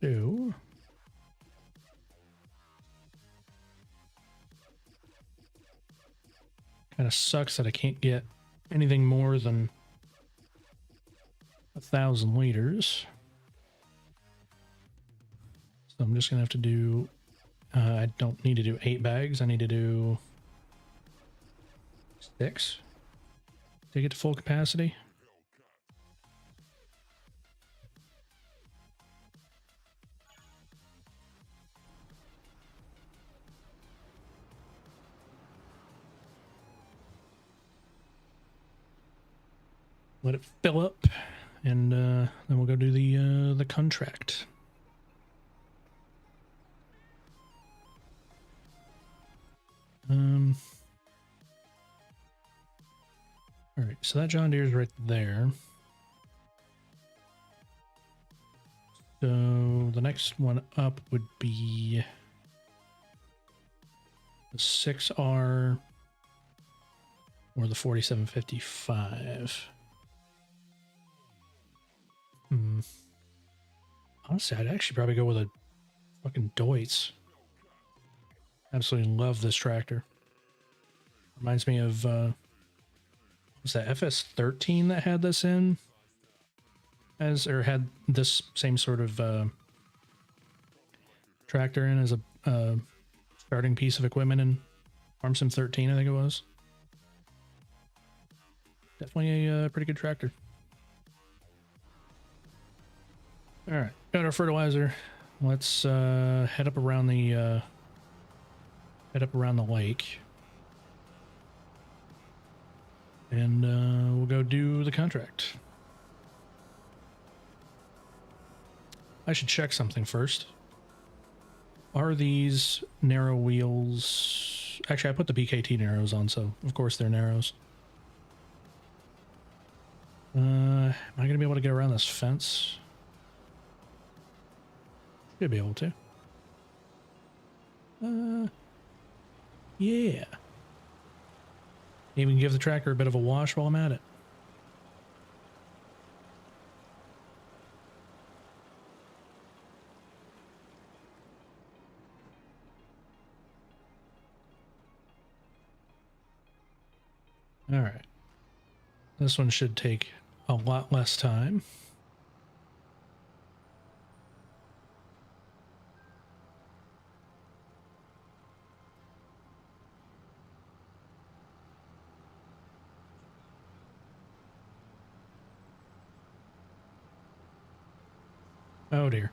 Ew. Kind of sucks that I can't get anything more than 1,000 liters. So I'm just gonna have to do. I don't need to do 8 bags. I need to do 6 to get to full capacity. Let it fill up, and then we'll go do the contract. All right, so that John Deere's right there. So the next one up would be the 6R or the 4755. Honestly, I'd actually probably go with a fucking Deutz. Absolutely love this tractor. Reminds me of was that FS13 that had this in? Or had this same sort of tractor in as a starting piece of equipment in Farm Sim 13, I think it was. Definitely a pretty good tractor. All right, got our fertilizer. Let's head up around the lake, and we'll go do the contract. I should check something first. Are these narrow wheels? Actually, I put the BKT narrows on, so of course they're narrows. Am I going to be able to get around this fence? Should be able to. Yeah. Even give the tractor a bit of a wash while I'm at it. All right. This one should take a lot less time. Oh dear.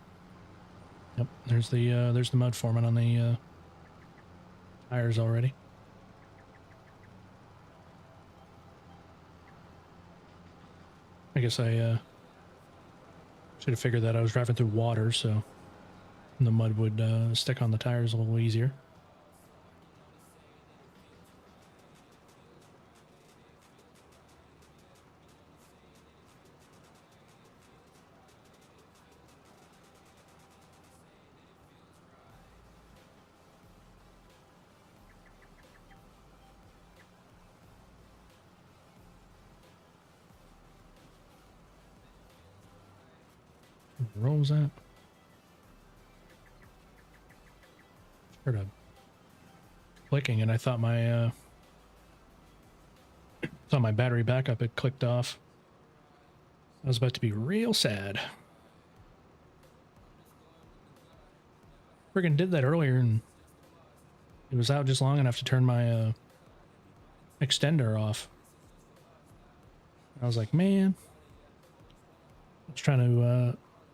Yep, there's the mud forming on the tires already. I guess I should have figured that I was driving through water, so the mud would stick on the tires a little easier. What was that? Heard a clicking, and I thought my battery backup had clicked off. I was about to be real sad. Friggin' did that earlier, and it was out just long enough to turn my extender off. I was like, man, I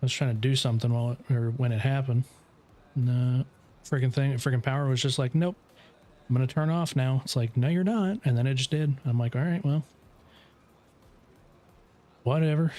was trying to do something when it happened. And friggin' power was just like, nope, I'm gonna turn off now. It's like, no, you're not. And then it just did. I'm like, all right, well, whatever.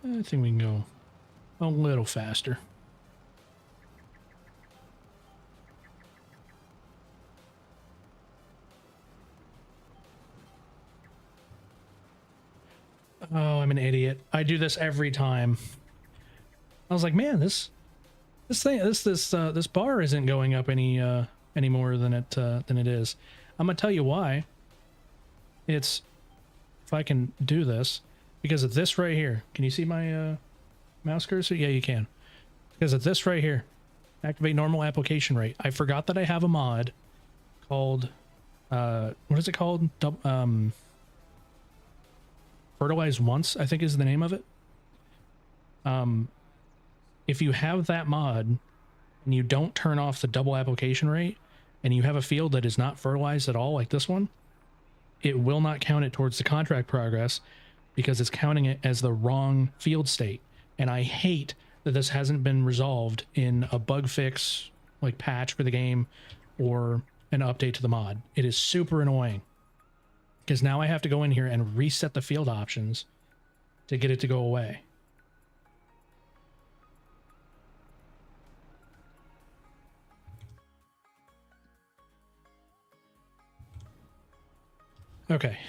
I think we can go a little faster. Oh, I'm an idiot. I do this every time. I was like, man, this bar isn't going up any more than it is. I'm gonna tell you why. It's if I can do this because of this right here. Can you see my mouse cursor? Yeah, you can. Because of this right here. Activate normal application rate. I forgot that I have a mod called what is it called? Fertilize Once, I think is the name of it. If you have that mod and you don't turn off the double application rate and you have a field that is not fertilized at all, like this one, it will not count it towards the contract progress because it's counting it as the wrong field state. And I hate that this hasn't been resolved in a bug fix, like patch for the game or an update to the mod. It is super annoying because now I have to go in here and reset the field options to get it to go away. Okay,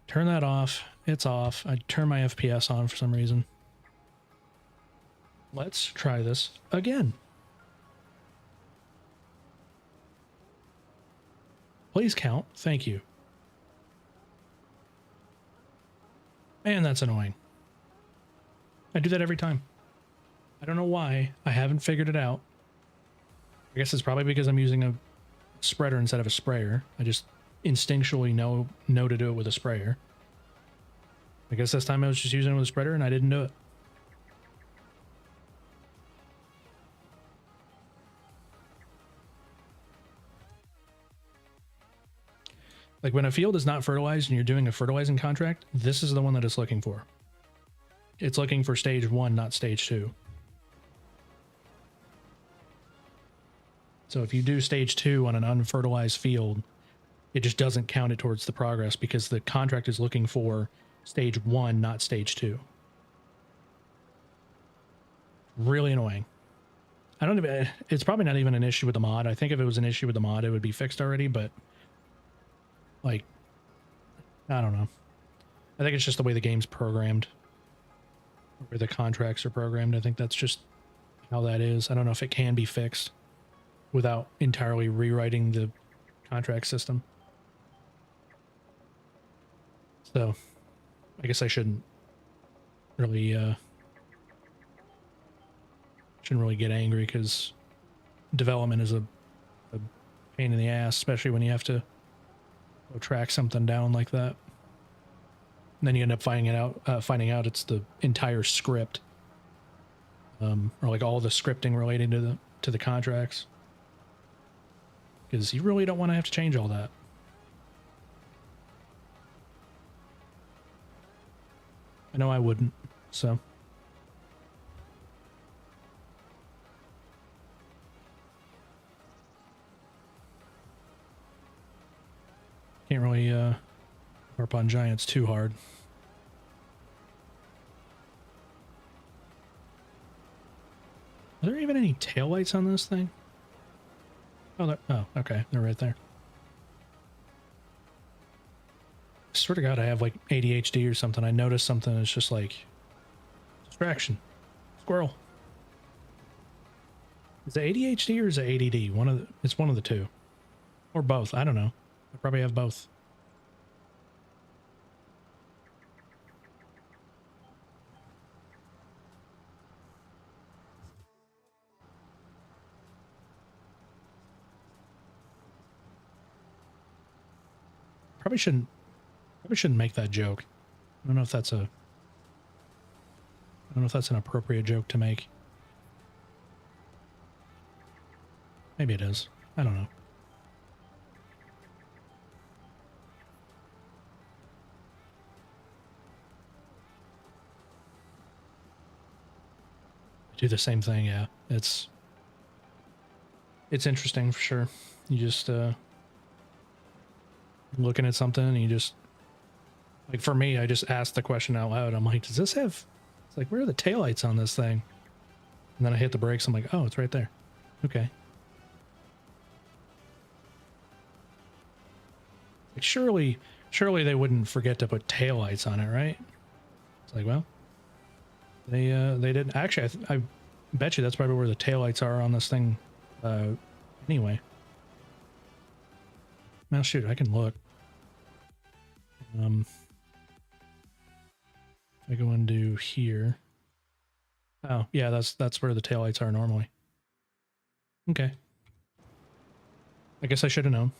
turn that off. It's off. I turned my FPS on for some reason. Let's try this again. Please count. Thank you. Man, that's annoying. I do that every time. I don't know why. I haven't figured it out. I guess it's probably because I'm using a spreader instead of a sprayer. I just instinctually know to do it with a sprayer. I guess this time I was just using it with a spreader and I didn't do it. Like when a field is not fertilized and you're doing a fertilizing contract, this is the one that it's looking for. It's looking for stage 1, not stage 2. So if you do stage 2 on an unfertilized field, it just doesn't count it towards the progress because the contract is looking for stage 1, not stage 2. Really annoying. I don't even, it's probably not even an issue with the mod. I think if it was an issue with the mod, it would be fixed already, but like, I don't know. I think it's just the way the game's programmed, where the contracts are programmed. I think that's just how that is. I don't know if it can be fixed without entirely rewriting the contract system. So I guess I shouldn't really get angry because development is a pain in the ass, especially when you have to go track something down like that. And then you end up finding out it's the entire script, or like all the scripting related to the contracts, because you really don't want to have to change all that. I know I wouldn't, so. Can't really harp on giants too hard. Are there even any taillights on this thing? Oh, okay. They're right there. I swear to God, I have like ADHD or something. I notice something, it's just like, distraction. Squirrel. Is it ADHD or is it ADD? It's one of the two. Or both. I don't know. I probably have both. Probably shouldn't make that joke. I don't know if that's an appropriate joke to make. Maybe it is. I don't know. I do the same thing, yeah. It's interesting for sure. You just looking at something and you just, like for me, I just asked the question out loud. I'm like, does this have, it's like, where are the taillights on this thing? And then I hit the brakes. I'm like, oh, it's right there. Okay. Like surely they wouldn't forget to put taillights on it, right? It's like, well, they didn't. Actually, I bet you that's probably where the taillights are on this thing anyway. Now shoot, I can look. If I go into here. Oh, yeah, that's where the taillights are normally. Okay. I guess I should have known.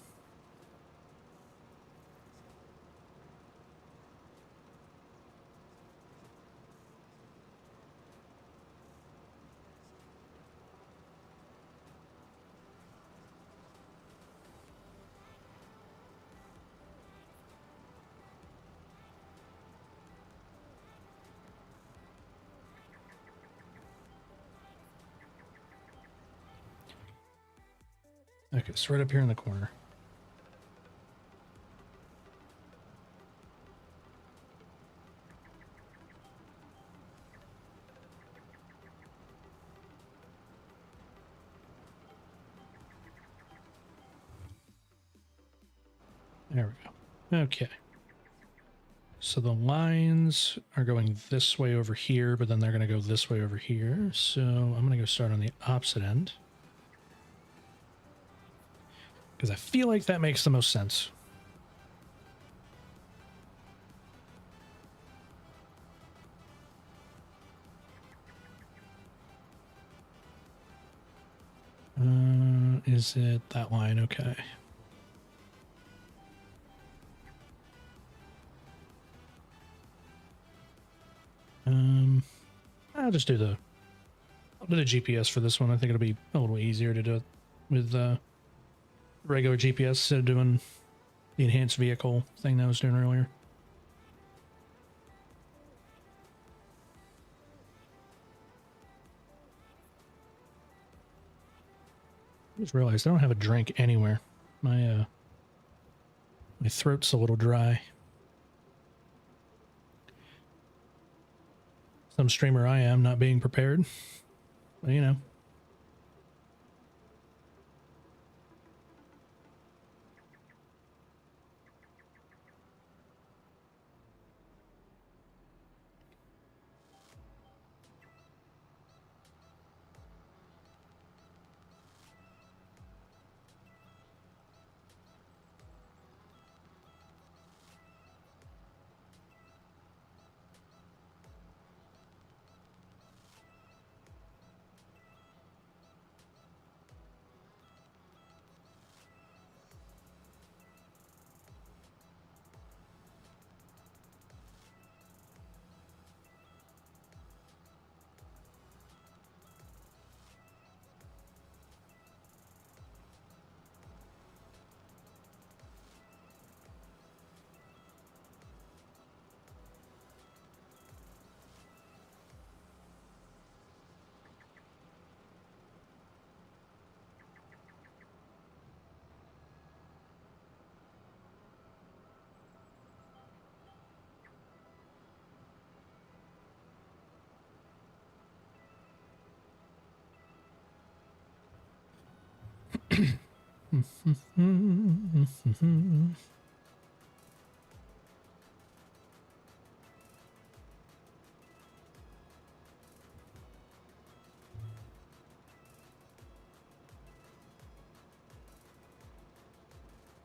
Okay, it's right up here in the corner. There we go. Okay. So the lines are going this way over here, but then they're going to go this way over here. So I'm going to go start on the opposite end, because I feel like that makes the most sense. Is it that line? Okay. I'll just do the GPS for this one. I think it'll be a little easier to do it with regular GPS instead of doing the enhanced vehicle thing that I was doing earlier. I just realized I don't have a drink anywhere. My throat's a little dry. Some streamer I am, not being prepared. But, you know.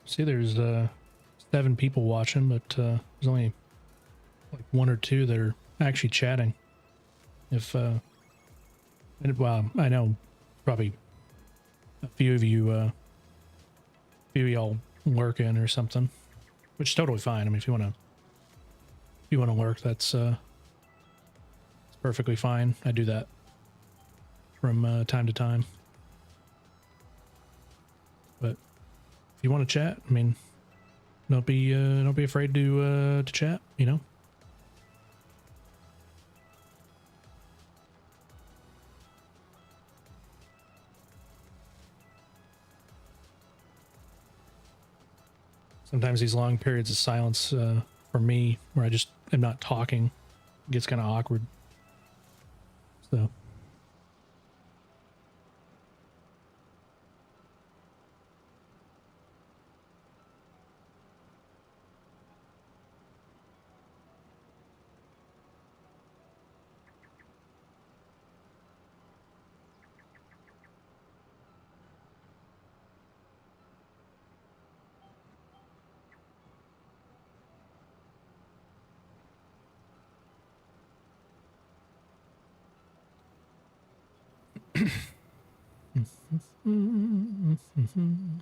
See, there's 7 people watching, but there's only like 1 or 2 that are actually chatting. If well, I know probably a few of you y'all working or something, which is totally fine. I mean, if you want to work, that's it's perfectly fine. I do that from time to time. But if you want to chat, I mean, don't be afraid to chat, you know. Sometimes these long periods of silence for me, where I just am not talking, gets kind of awkward. So. Mm-hmm.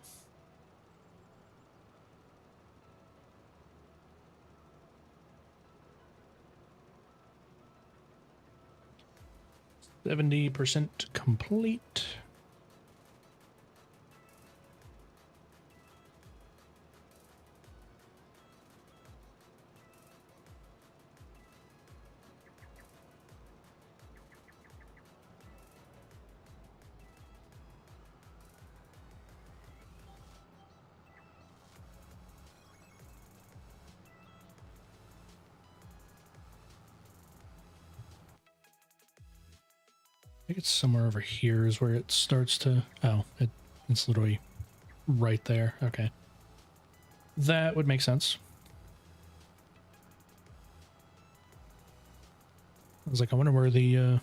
70% complete. I think it's somewhere over here is where it starts to... Oh, it's literally right there. Okay. That would make sense. I was like, I wonder where the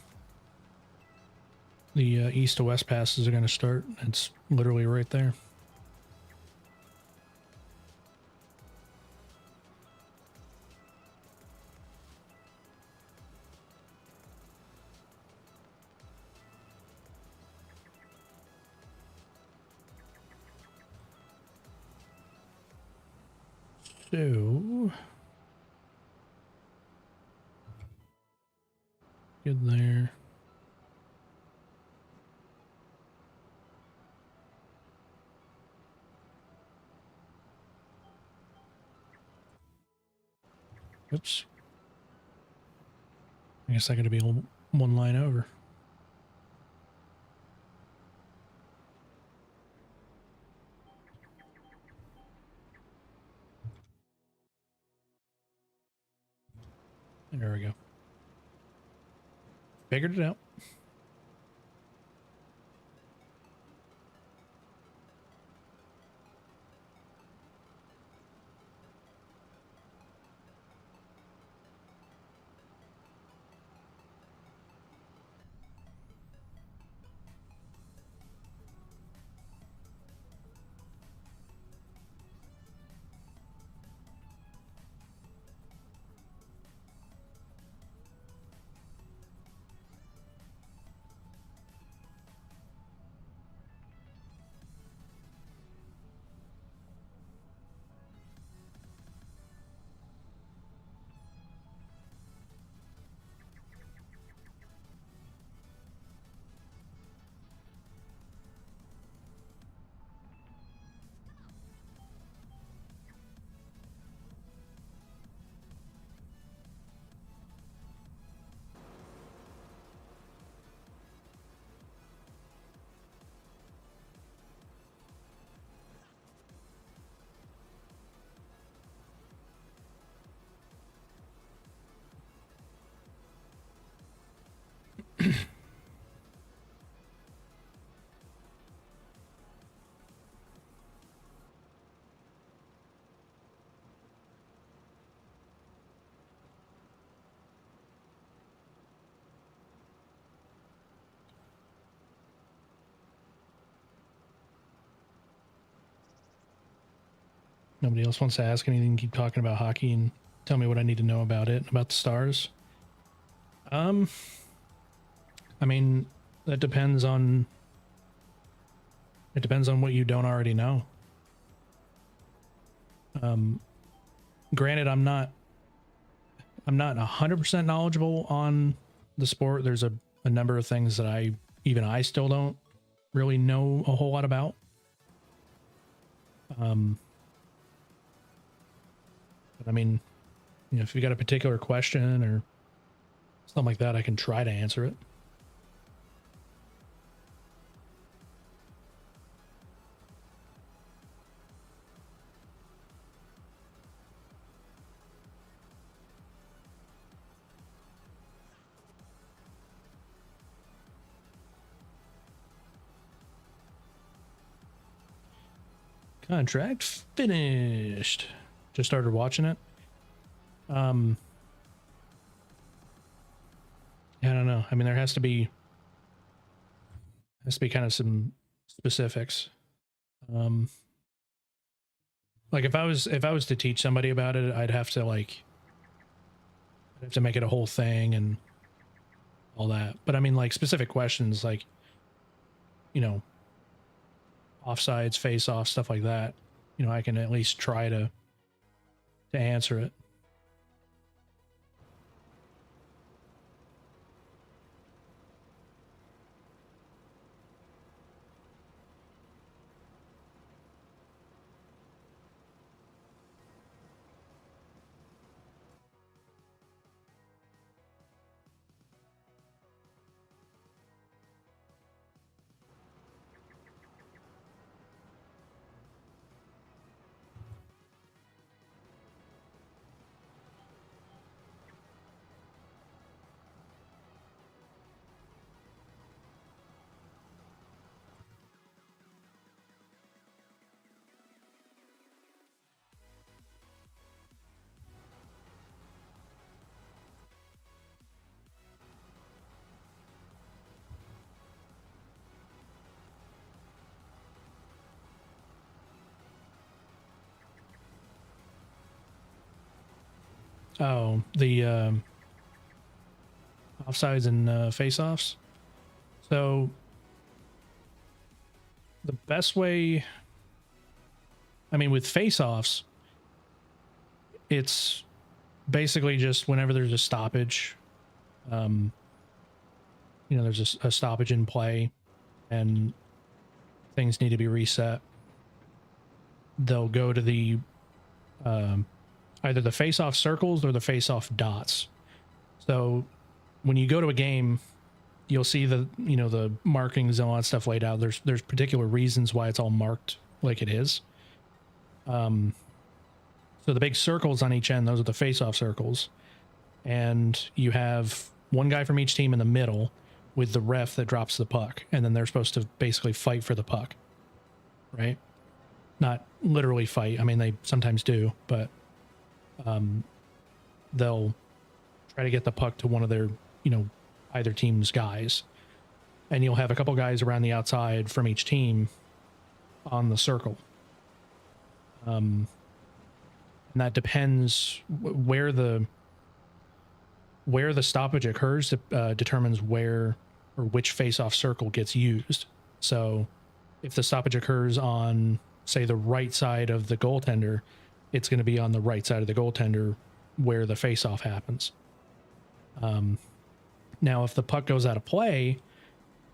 east to west passes are going to start. It's literally right there. So good there. Oops. I guess I got to be one line over. There we go. Figured it out. Nobody else wants to ask anything. Keep talking about hockey and tell me what I need to know about it, about the Stars. I mean, that depends on. It depends on what you don't already know. Granted, I'm not 100% knowledgeable on the sport. There's a number of things that I still don't really know a whole lot about. But I mean, you know, if you got a particular question or something like that, I can try to answer it. Contract finished. Just started watching it. Yeah, I don't know. I mean, there has to be kind of some specifics. Like if I was to teach somebody about it, I'd have to make it a whole thing and all that. But I mean, like specific questions, like, you know, offsides, face off, stuff like that. You know, I can at least try to answer it. Oh, the offsides and face-offs. So the best way, I mean, with face-offs, it's basically just whenever there's a stoppage, there's a stoppage in play and things need to be reset, they'll go to the either the face-off circles or the face-off dots. So when you go to a game, you'll see the the markings and all that stuff laid out. There's particular reasons why it's all marked like it is. So the big circles on each end, those are the face-off circles, and you have one guy from each team in the middle with the ref that drops the puck, and then they're supposed to basically fight for the puck, right? Not literally fight. I mean, they sometimes do, but they'll try to get the puck to one of their, either team's guys. And you'll have a couple guys around the outside from each team on the circle. And that depends where the stoppage occurs, determines where or which face-off circle gets used. So if the stoppage occurs on, say, the right side of the goaltender, it's going to be on the right side of the goaltender where the face-off happens. Now, if the puck goes out of play,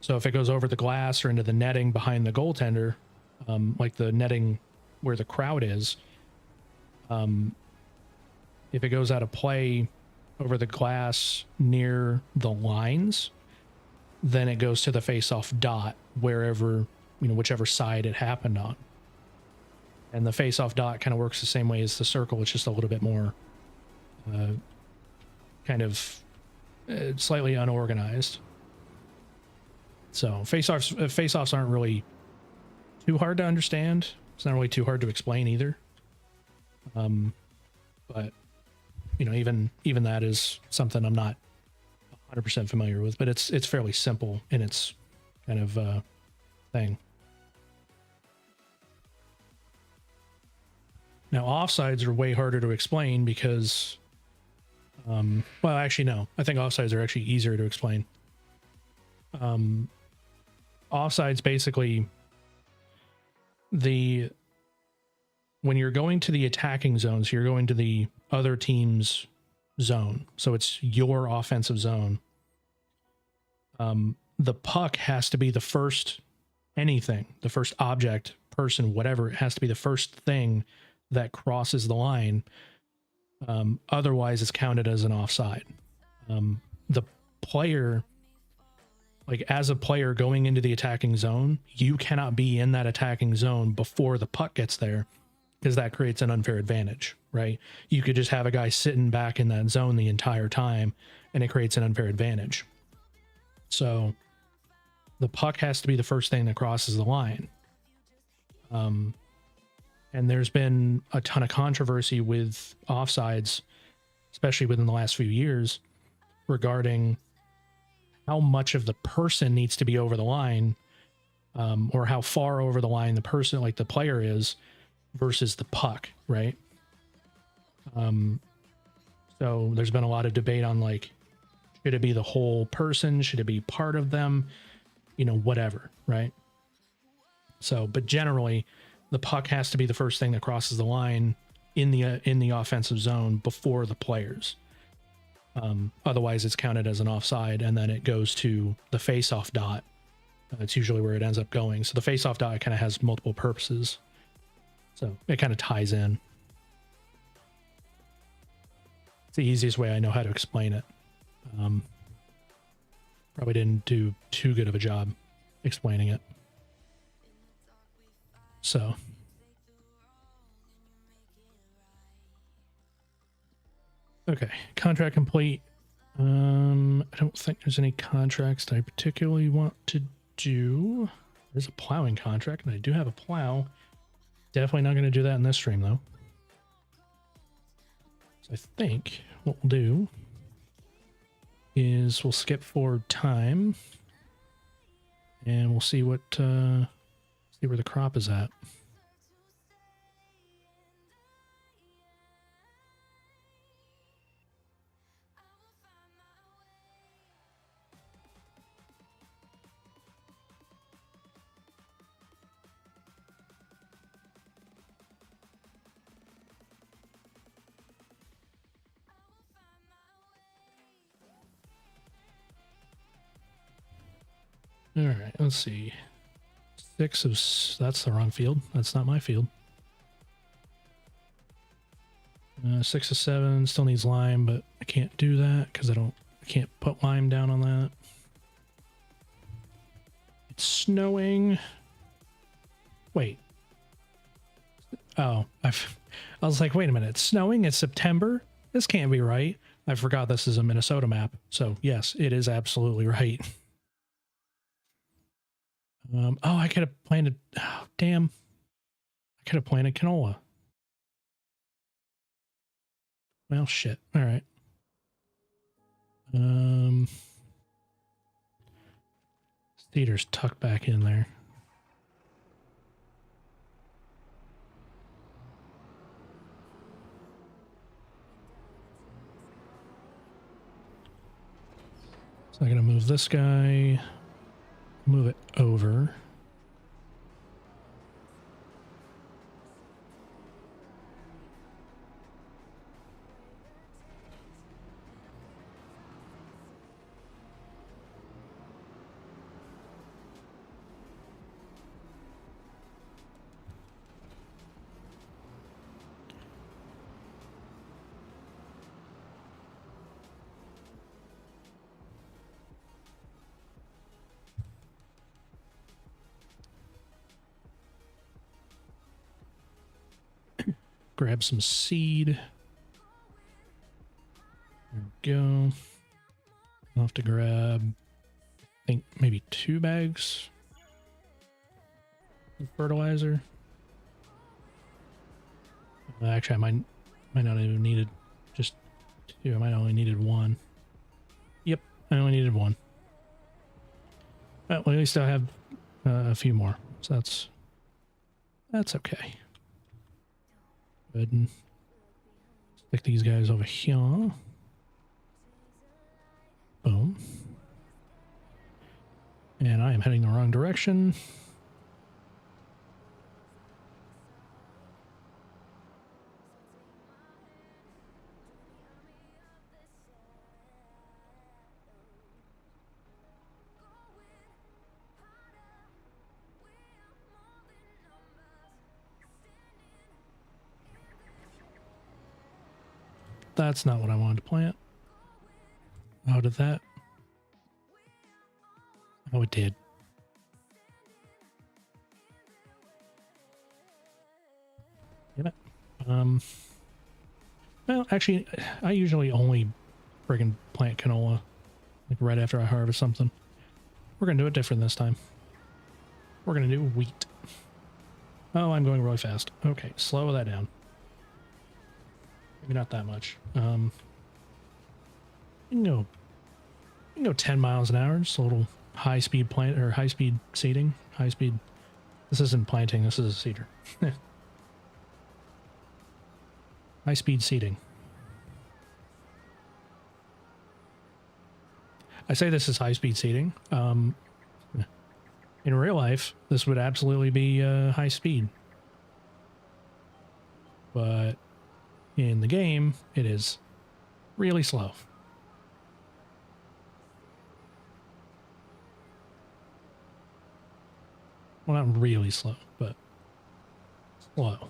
so if it goes over the glass or into the netting behind the goaltender, like the netting where the crowd is, if it goes out of play over the glass near the lines, then it goes to the face-off dot wherever, whichever side it happened on. And the face-off dot kind of works the same way as the circle. It's just a little bit more kind of slightly unorganized. So face-offs aren't really too hard to understand. It's not really too hard to explain either. But even that is something I'm not 100% familiar with, but it's fairly simple in its kind of thing. Now, offsides are way harder to explain because, well, actually, no. I think offsides are actually easier to explain. Offsides basically, when you're going to the attacking zone, so you're going to the other team's zone, so it's your offensive zone, the puck has to be the first object, person, whatever, it has to be the first thing that crosses the line. Otherwise it's counted as an offside. The player, like as a player going into the attacking zone, you cannot be in that attacking zone before the puck gets there, because that creates an unfair advantage, right? You could just have a guy sitting back in that zone the entire time and it creates an unfair advantage. So the puck has to be the first thing that crosses the line. And there's been a ton of controversy with offsides, especially within the last few years, regarding how much of the person needs to be over the line, or how far over the line the person, like the player, is versus the puck, right? So there's been a lot of debate on, like, should it be the whole person? Should it be part of them? Whatever, right? So, but generally, the puck has to be the first thing that crosses the line in the offensive zone before the players. Otherwise, it's counted as an offside, and then it goes to the face-off dot. It's usually where it ends up going. So the face-off dot kind of has multiple purposes. So it kind of ties in. It's the easiest way I know how to explain it. Probably didn't do too good of a job explaining it. So okay, contract complete. I don't think there's any contracts that I particularly want to do. There's a plowing contract, and I do have a plow. Definitely not going to do that in this stream, though. So I think what we'll do is we'll skip forward time, and we'll see what see where the crop is at. All right, let's see. 6 of that's the wrong field. That's not my field. 6 of 7 still needs lime, but I can't do that because I can't put lime down on that. It's snowing. Wait. Oh, I was like, wait a minute. It's snowing. It's September. This can't be right. I forgot this is a Minnesota map. So yes, it is absolutely right. Oh, I could have planted. Oh, damn. I could have planted canola. Well, shit. All right. Cedar's tucked back in there. So I'm gonna move this guy. Move it over. Grab some seed. There we go. I'll have to grab, I think, maybe 2 bags of fertilizer. Actually, I might not even needed just 2. I might only needed 1. Yep, I only needed 1. Well, at least I have a few more, so that's okay. Go ahead and stick these guys over here. Boom. And I am heading the wrong direction. That's not what I wanted to plant. How did that? Oh, it did. Damn it. Well, actually, I usually only friggin' plant canola like right after I harvest something. We're gonna do it different this time. We're gonna do wheat. Oh, I'm going really fast. Okay, slow that down. Maybe not that much. You can go 10 miles an hour. Just a little high speed plant or high speed seeding. High speed. This isn't planting. This is a seeder. High speed seeding. I say this is high speed seeding. In real life, this would absolutely be high speed. But in the game, it is really slow. Well, not really slow, but slow.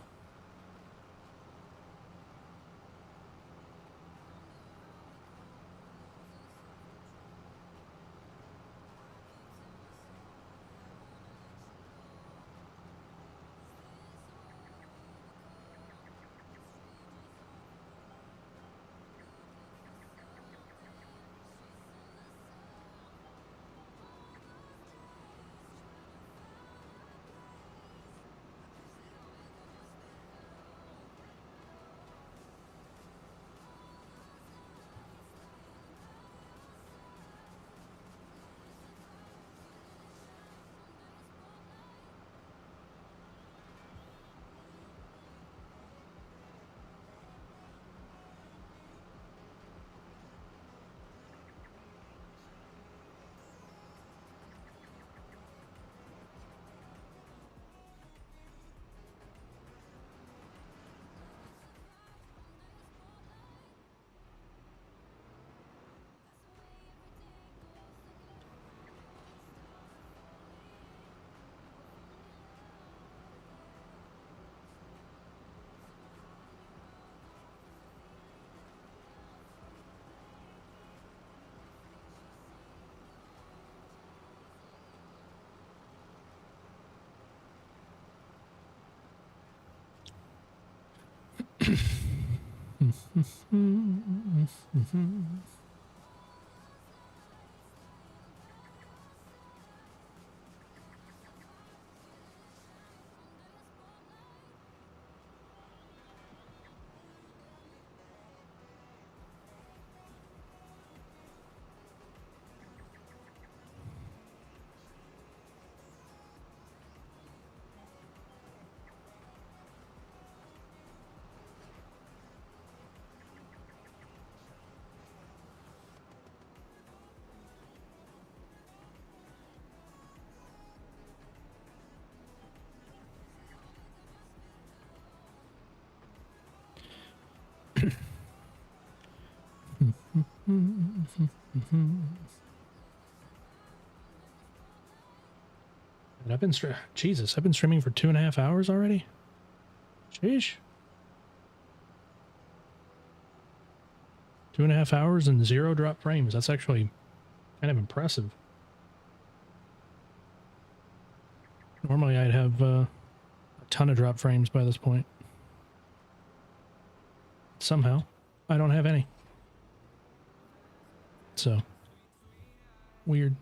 And I've been Jesus, I've been streaming for 2.5 hours already. Sheesh. 2.5 hours and 0 drop frames. That's actually kind of impressive. Normally I'd have a ton of drop frames by this point. Somehow I don't have any. So weird.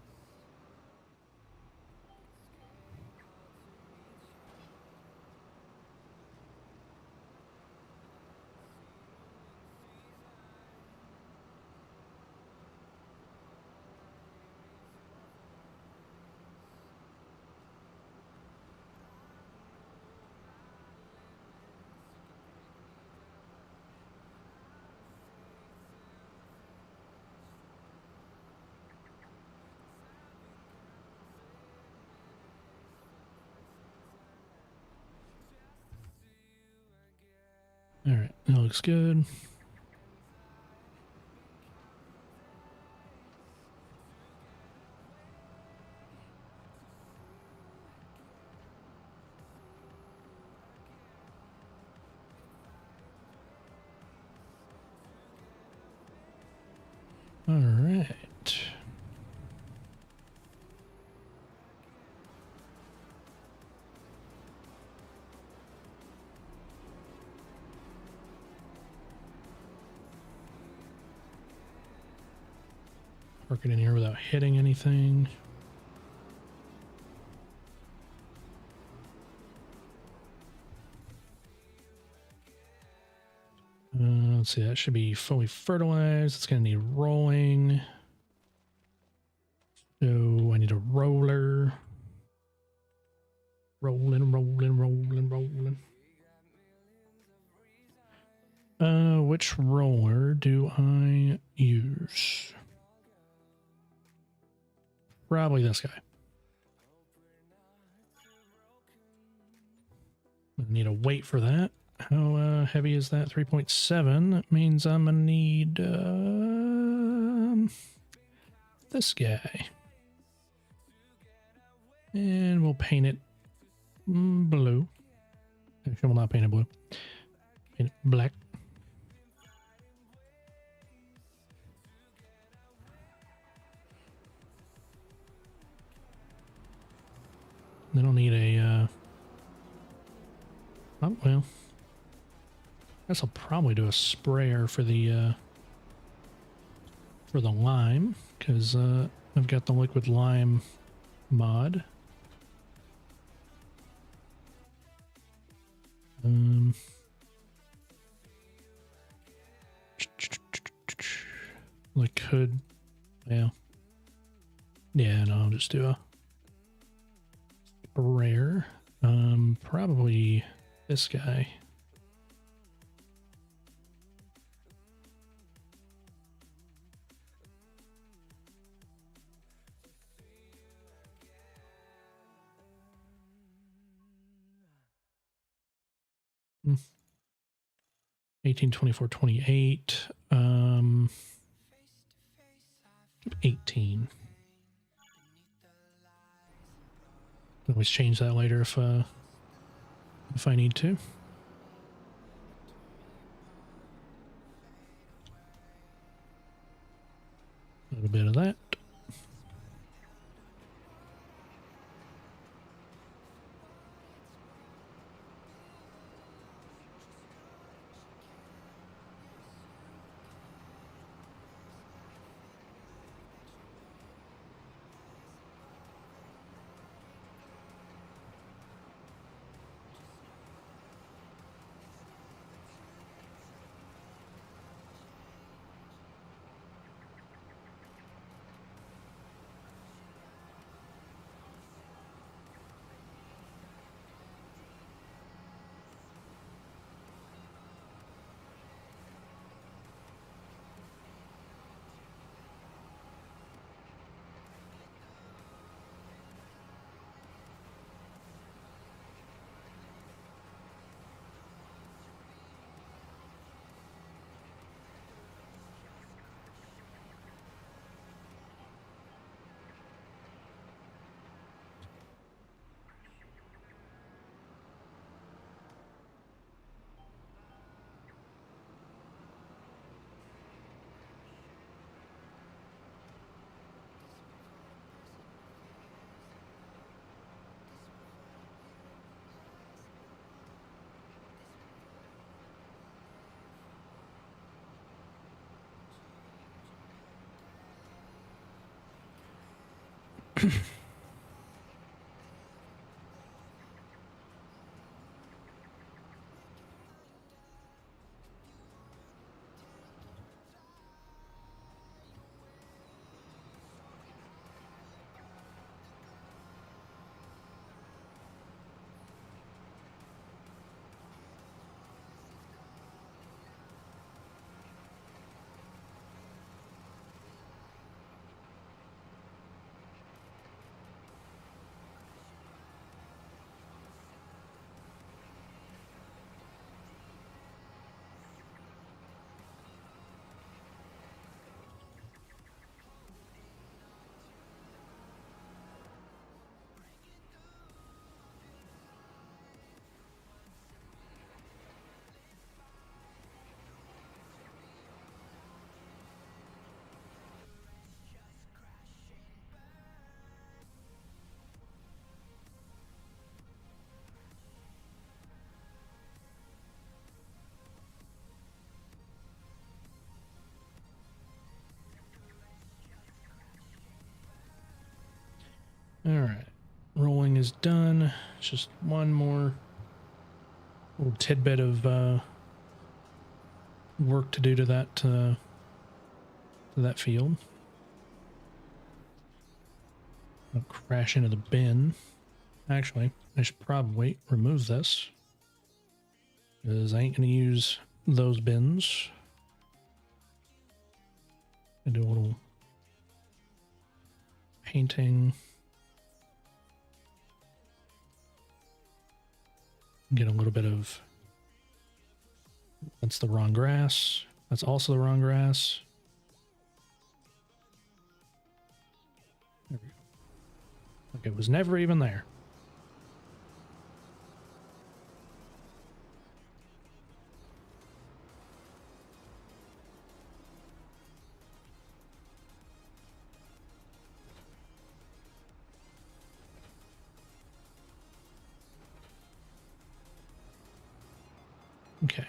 All right, that looks good. All right. Park it in here without hitting anything. Let's see, that should be fully fertilized. It's going to need rolling. So I need a roller. Rolling, rolling, rolling, rolling. Which roller do I use? Probably this guy. I need a weight for that. How heavy is that? 3.7. That means I'm gonna need this guy. And we'll paint it blue. Actually, we'll not paint it blue. Paint it black. Then I'll need a oh well. I guess I'll probably do a sprayer for the lime, because I've got the liquid lime mod. I could, yeah. Yeah, no, I'll just do a sprayer. Probably this guy. Hmm. 18, 24, 28. 18. Can always change that later if I need to. A little bit of that. All right, rolling is done. It's just one more little tidbit of work to do to that field. I'll crash into the bin. Actually, I should probably remove this because I ain't gonna use those bins. I do a little painting. Get a little bit of, that's the wrong grass. That's also the wrong grass. There we go. Like it was never even there. Okay.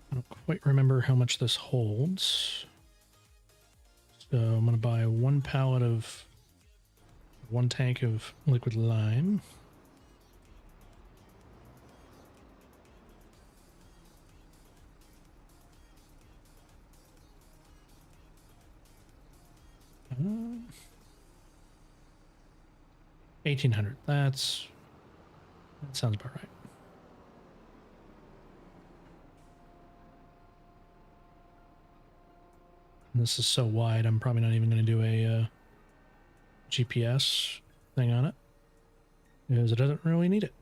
I don't quite remember how much this holds. So I'm going to buy one tank of liquid lime. Uh, 1800. That sounds about right. And this is so wide, I'm probably not even going to do a GPS thing on it because it doesn't really need it.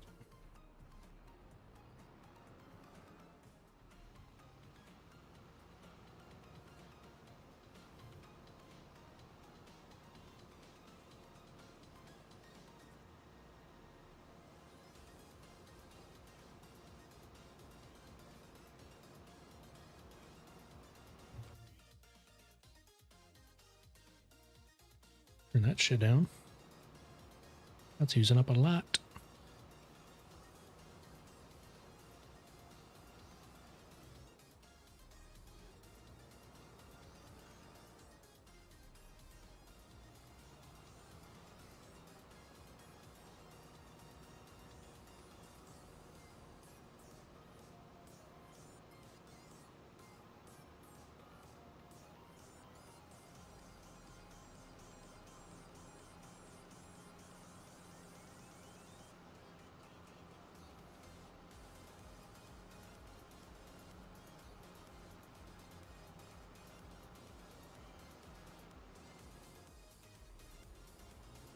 Turn that shit down. That's using up a lot.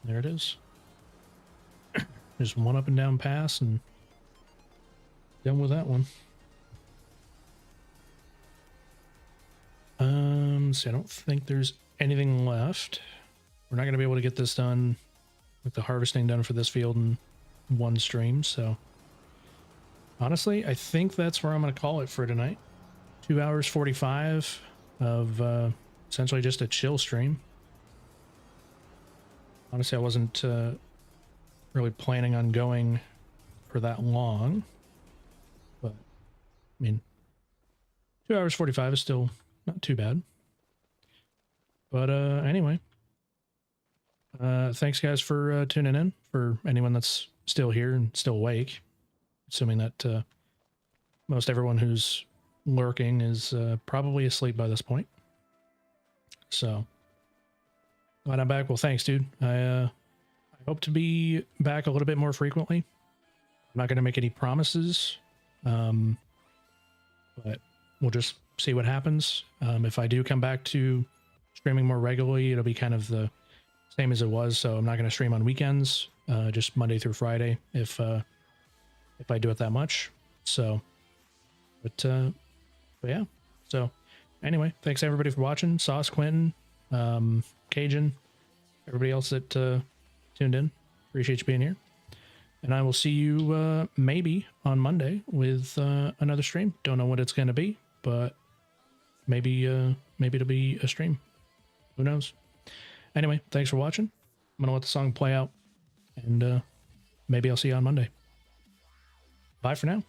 There it is. Just one up and down pass and done with that one. So I don't think there's anything left. We're not going to be able to get this done with the harvesting done for this field in one stream. So honestly, I think that's where I'm going to call it for tonight. 2 hours 45 of essentially just a chill stream. Honestly, I wasn't really planning on going for that long. I mean, 2 hours 45 is still not too bad. But anyway, thanks guys for tuning in. For anyone that's still here and still awake, assuming that most everyone who's lurking is probably asleep by this point. So glad I'm back. Well, thanks, dude. I hope to be back a little bit more frequently. I'm not going to make any promises, but we'll just see what happens. If I do come back to streaming more regularly, it'll be kind of the same as it was. So I'm not going to stream on weekends, just Monday through Friday if I do it that much. So, but yeah. So anyway, thanks everybody for watching. Sauce, Quentin, Cajun, everybody else that tuned in. Appreciate you being here. And I will see you maybe on Monday with another stream. Don't know what it's going to be, but maybe it'll be a stream. Who knows? Anyway, thanks for watching. I'm going to let the song play out, and maybe I'll see you on Monday. Bye for now.